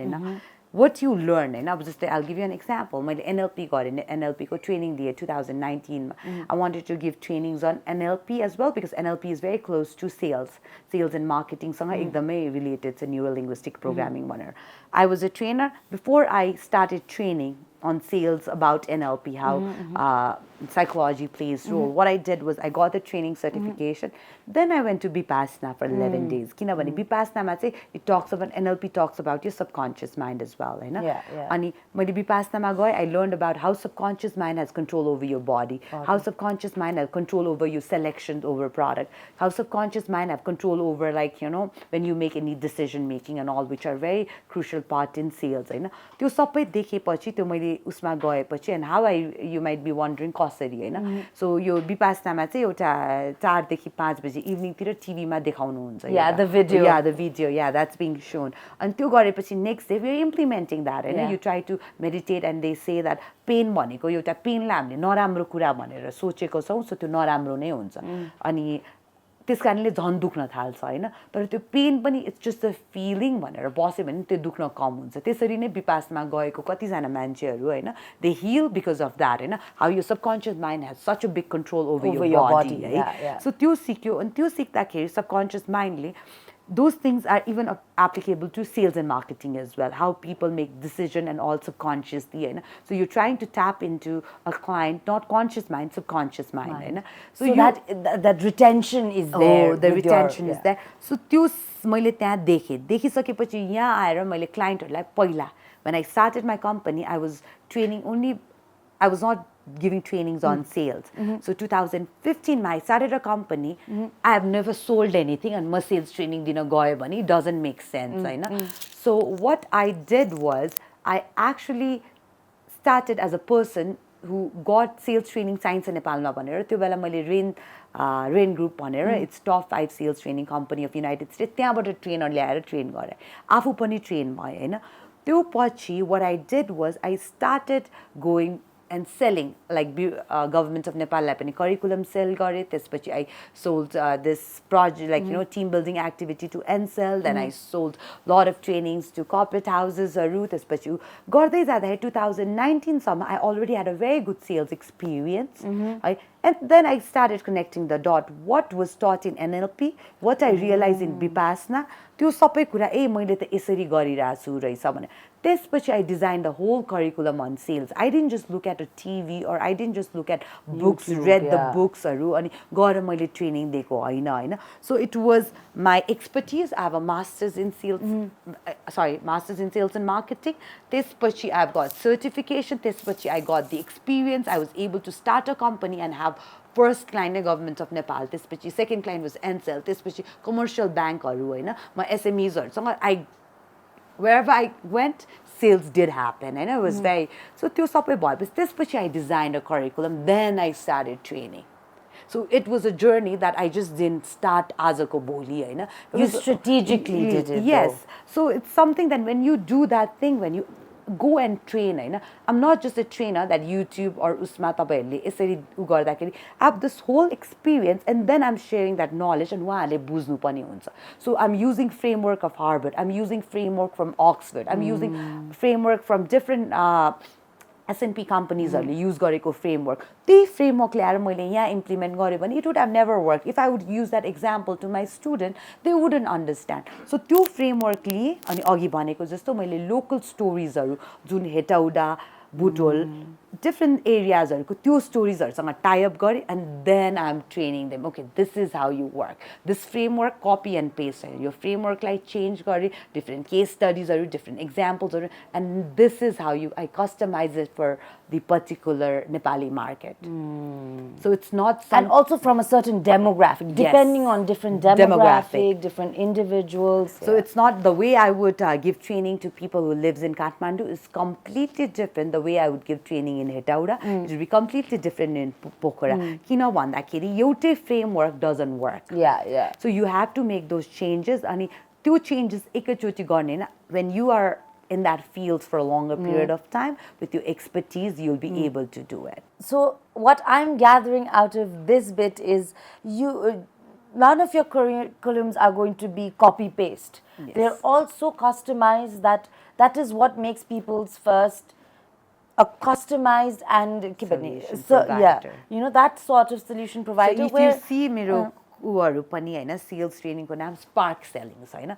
what you learn. And I'll give you an example. My NLP got in NLP ko training the 2019. I wanted to give trainings on NLP as well because NLP is very close to sales and marketing. Ekdamai related. It's a neuro linguistic programming one. I was a trainer before I started training on sales about NLP, how psychology plays role. What I did was I got the training certification. Then I went to Vipassana for 11 days. Kinabhane Vipassana ma chai it talks about NLP talks about your subconscious mind as well, हैन? अनि मैले Vipassana ma gae, I learned about how subconscious mind has control over your body, how subconscious mind has control over your selections over product, how subconscious mind have control over when you make any decision making and all, which are very crucial part in sales, हैन? त्यो सबै देखेपछि त्यो मैले उसमा गएपछि and how you might be wondering कसरी, हैन? So यो विपासनामा चाहिँ एउटा 4 देखि 5 बजे इभिनिङ तिर टिभी मा देखाउनु हुन्छ. The video, that's being shown. And त्यो गरेपछि next day we are implementing that, Hahn? You try to meditate and they say that pain भनेको एउटा पेनलाई हामीले नराम्रो कुरा भनेर सोचेको छौं, सो त्यो नराम्रो नै हुन्छ. अनि त्यसकारणले झन् दुख्न थाल्छ, हैन? तर त्यो पेन पनि इट्स जस्ट अ फिलिङ भनेर बस्यो भने त्यो दुख्न कम हुन्छ. त्यसरी नै विपासमा गएको कतिजना मान्छेहरू, हैन, they heal because of that, हैन? How your subconscious mind has such a big control over your body, है? सो त्यो सिक्यो अनि त्यो सिक्दाखेरि सबकन्सियस माइन्डले those things are even applicable to sales and marketing as well, how people make decision and all subconsciously, you know? So you're trying to tap into a client, not conscious mind, subconscious mind, you know? So that retention is there. The retention is there. So त्यो मैले त्यहाँ देखिसकेपछि यहाँ आएर मैले क्लाइन्टहरूलाई पहिला when I started my company, I was training only, I was not giving trainings on sales. So 2015 I started a company. I have never sold anything and my sales training dina gayo bhane it doesn't make sense, Hahn? So what I did was I actually started as a person who got sales training science in Nepal ma bhanera त्यो बेला मैले Rain Group bhanera it's top 5 sales training company of United States त्यहाँबाट trainer ल्याएर train गरे आफू पनि train भए, हैन? त्यो पछि what I did was I started going and selling, like government of Nepal lai pani curriculum sell gare. त्यसपछि I sold this project, like team building activity to Ncell. Then I sold lot of trainings to corporate houses. त्यसपछि गर्दै जाँदाखेरि 2019 सम्म I already had a very good sales experience. And then I started connecting the dot. What was taught in NLP, what I realized in Vipassana, त्यो सबै कुरा मैले त यसरी गरिरहेको छु रहेछ भने त्यसपछि I designed the whole curriculum on sales. I didn't just look at a TV or I didn't just look at books, read the books अनि गएर मैले ट्रेनिङ दिएको हैन, हैन? So it was my expertise. I have a master's in sales, master's in sales and marketing. त्यसपछि I've got certification. त्यसपछि I got the experience. I was able to start a company and have first client government of Nepal. त्यसपछि second client was Ncell. त्यसपछि commercial bankहरू, Hahn? My SMEs wherever I went, sales did happen, and it was very so. त्यो सबै भएपछि त्यसपछि I designed a curriculum. Then I started training. So it was a journey that I just didn't start आजको भोलि, हैन? You strategically did it. Yes. So it's something that when you do that thing, when you go and train, Hahn? I'm not just a trainer that YouTube or उसमा तपाईहरुले यसरी गर्दाखेरि I have this whole experience and then I'm sharing that knowledge and उहाँहरुले बुझ्नु पनि हुन्छ. So I'm using framework of Harvard, I'm using framework from Oxford, I'm using framework from different S&P companies use गरेको framework. त्यही framework ल्याएर मैले यहाँ implement गरे भने it would have never worked. If I would use that example to my student, they wouldn't understand. So त्यो framework लिए अनि अघि भनेको जस्तो मैले local stories जुन हेटौडा बुटोल different areas त्यो stories tie up गरे and then I'm training them. Okay, this is how you work. This framework copy and paste. Your framework like change gare, different case studies different examples and this is how I customize it for the particular Nepali market. So it's not and also from a certain demographic, depending on different demographic, different individuals. So it's not the way I would give training to people who lives in Kathmandu is completely different. The way I would give training in Hetauda, it will be completely different in Pokhara. Kina bhandakeri एउटै framework doesn't work. Yeah. So you have to make those changes. अनि त्यो changes एकैचोटि गर्ने हैन. When you are in that field for a longer period of time, with your expertise, you'll be able to do it. So what I'm gathering out of this bit is you none of your curriculums are going to be copy paste. Yes. They're also customized. That is what makes people's first a customized and Solution so yeah, provider. you know, that sort of solution So provider if where you see मेरो उहरू पनि हैन sales ट्रेनिङको नाम spark selling छ हैन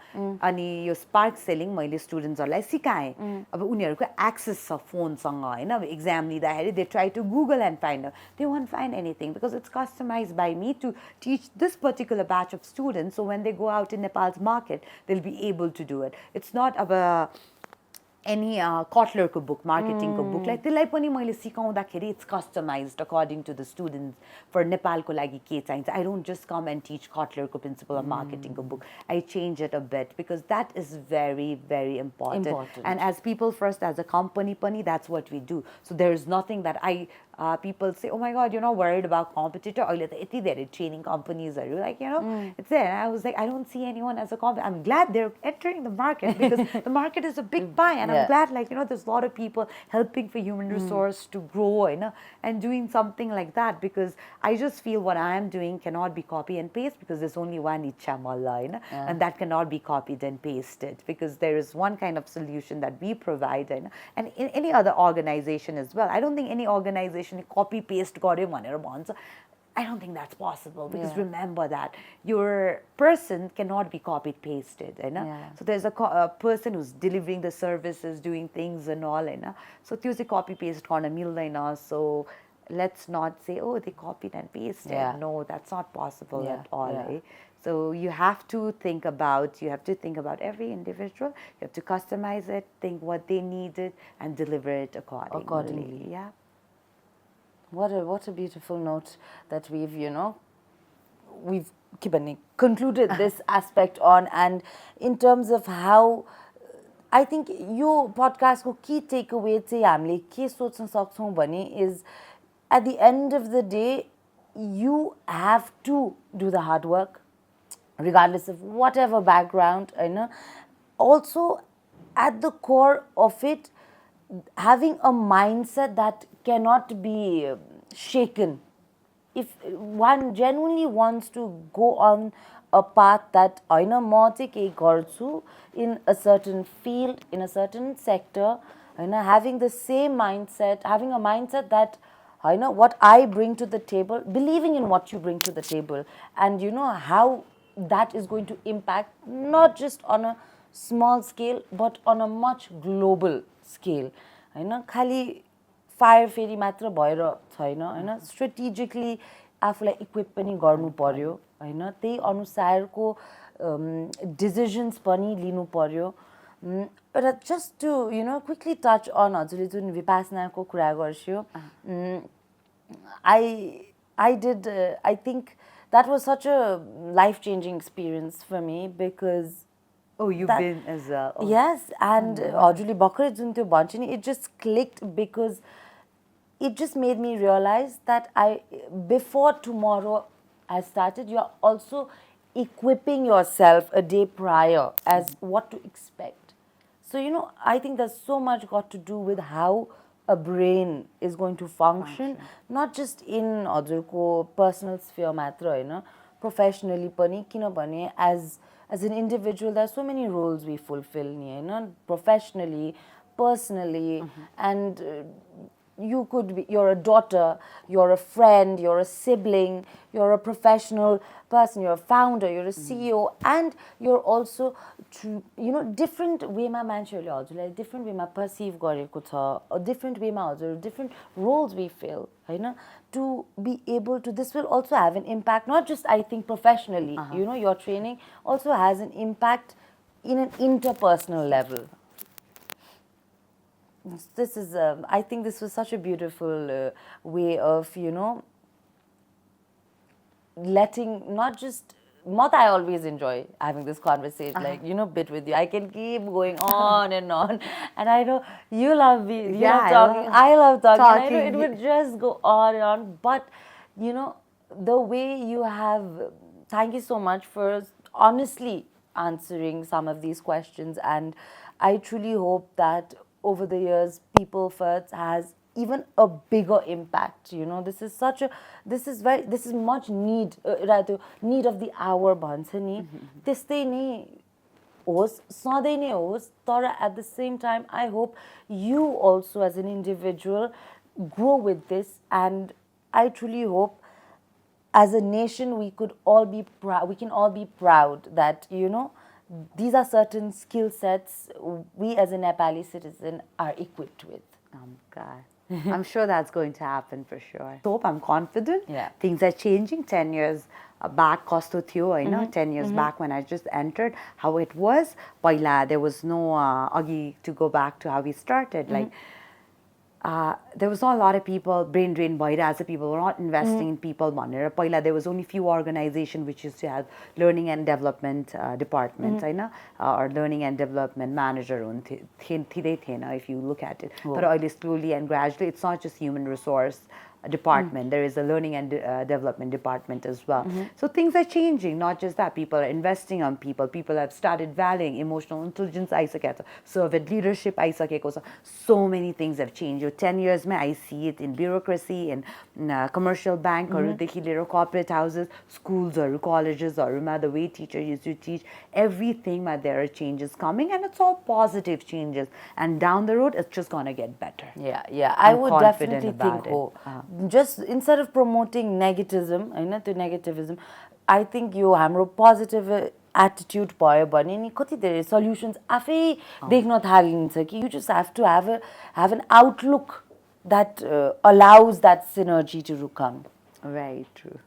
अनि यो spark selling मैले स्टुडेन्ट्सहरूलाई सिकाएँ अब उनीहरूको access छ फोनसँग हैन अब एक्जाम लिँदाखेरि they try to Google and find they won't find anything because it's customised by me to teach this particular batch of students so when they go out in Nepal's market they will be able to do it it's not अब any Kotlerको book, marketingको book, like त्यसलाई पनि मैले सिकाउँदाखेरि it's customized according to the students for नेपालको लागि के चाहिन्छ. I don't just come and teach Kotlerको principle of marketingको book. I change it a bit because that is very, very important. And as people first, as a company पनि, that's what we do. So there is nothing that people say, oh my God, you're not worried about competitor. अहिले त यति धेरै training companies are like, you know, it's there. And I was like, I don't see anyone as a competitor. I'm glad they're entering the market because the market is a big pie. And I'm glad, like, you know, there's a lot of people helping for human resource to grow, you know, and doing something like that because I just feel what I am doing cannot be copy and paste because there's only one Ichhya Malla, you know, and that cannot be copied and pasted because there is one kind of solution that we provide, you know, and in any other organization as well. I don't think any organization copy paste गर्यो भनेर भन्छ. I don't think that's possible because remember that your person cannot be copied pasted, you know? So there's a person who's delivering the services, doing things and all, you know? So त्यो चाहिँ copy paste गर्न मिल्दैन. So let's not say, oh, they copied and pasted. No, that's not possible at all. Eh? So you have to think about every individual. You have to customize it, think what they needed, and deliver it accordingly. Yeah. What a beautiful note that we've, you know, we've concluded this aspect on. And in terms of how I think your podcast ko key takeaway चाहिँ हामीले के सोच्न सक्छौं भने is at the end of the day you have to do the hard work regardless of whatever background, you know. Also at the core of it, having a mindset that cannot be shaken. If one genuinely wants to go on a path that in a certain field, in a certain sector, having the same mindset, having a mindset that what I bring to the table, believing in what you bring to the table, and you know how that is going to impact not just on a small scale but on a much global scale. खाली fire फेरि मात्र भएर छैन हैन, strategically आफूलाई equip पनि गर्नु पर्यो हैन, त्यही अनुसारको डिसिजन्स पनि लिनु पर्यो. But just to, you know, quickly touch on हजुरले जुन विपासनाको कुरा गर्छियो, I think that was such a life-changing experience for me because you've been as well. Yes, and हजुरले भर्खरै जुन त्यो भन्छ नि, it just clicked because it just made me realize that before tomorrow has started, you're also equipping yourself a day prior as what to expect. So, you know, I think there's so much got to do with how a brain is going to function. Not just in हजुरको personal sphere मात्र हैन, professionally पनि, किनभने as an individual, there are so many roles we fulfill, you know, professionally, personally, and you could be, you're a daughter, you're a friend, you're a sibling, you're a professional person, you're a founder, you're a CEO, and you're also, you know, different way ma मान्छेहरुले हजुरलाई different way मा perceive गरेको छ, or different way मा हजुर different roles we fill, Hahn, to be able to, this will also have an impact, not just I think professionally, you know, your training also has an impact in an interpersonal level. This is, I think this was such a beautiful way of, you know, letting, not just, I always enjoy having this conversation, like, you know, bit with you. I can keep going on and on. And I know you love me, you love talking, I love talking. And I know it would just go on and on. But, you know, the way you have, thank you so much for honestly answering some of these questions. And I truly hope that over the years, people first has even a bigger impact. You know, this is much need rather need of the hour भन्छ नि त्यस्तै नै होस् सधैँ नै होस् तर at the same time I hope you also as an individual grow with this, and I truly hope as a nation we could all be proud, we can all be proud that, you know, these are certain skill sets we as a Nepali citizen are equipped with. God. I'm sure that's going to happen for sure. So I'm confident. Yeah. Things are changing. 10 years back, kasto थियो, you know, 10 years back when I just entered, how it was. Paila, there was no agi to go back to how we started. Like, there was not a lot of people, brain drain bhairahcha, people were not investing in people. Paila, there was only few organizations which used to have learning and development departments, or learning and development manager. If you look at it. But slowly and gradually, it's not just human resource department. There is a learning and development department as well. So things are changing. Not just that, people are investing on people. People have started valuing emotional intelligence. Servant leadership. So many things have changed. 10 years, I see it in bureaucracy, in commercial bank, or corporate houses, schools, or colleges, or the way teachers used to teach. Everything, there are changes coming, and it's all positive changes. And down the road, it's just gonna get better. Yeah. I would definitely think just instead of promoting negativism, I think यो हाम्रो positive attitude भयो भने नि कति धेरै solutions आफै देख्न थालिन्छ कि you just have to have an outlook that allows that synergy to come. Very true.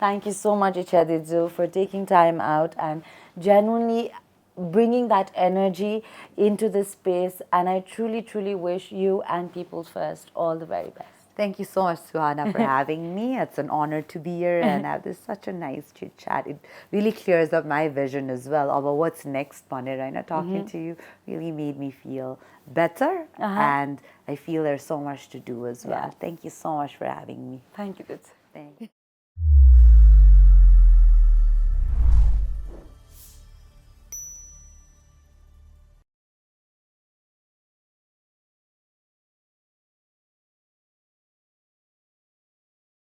Thank you so much, Ichhya, for taking time out and genuinely bringing that energy into this space. And I truly, truly wish you and People First all the very best. Thank you so much, Suhana, for having me. It's an honor to be here and have this such a nice chit chat. It really clears up my vision as well about what's next. Talking to you really made me feel better, and I feel there's so much to do as well. Thank you so much for having me. Thank you. Thank you.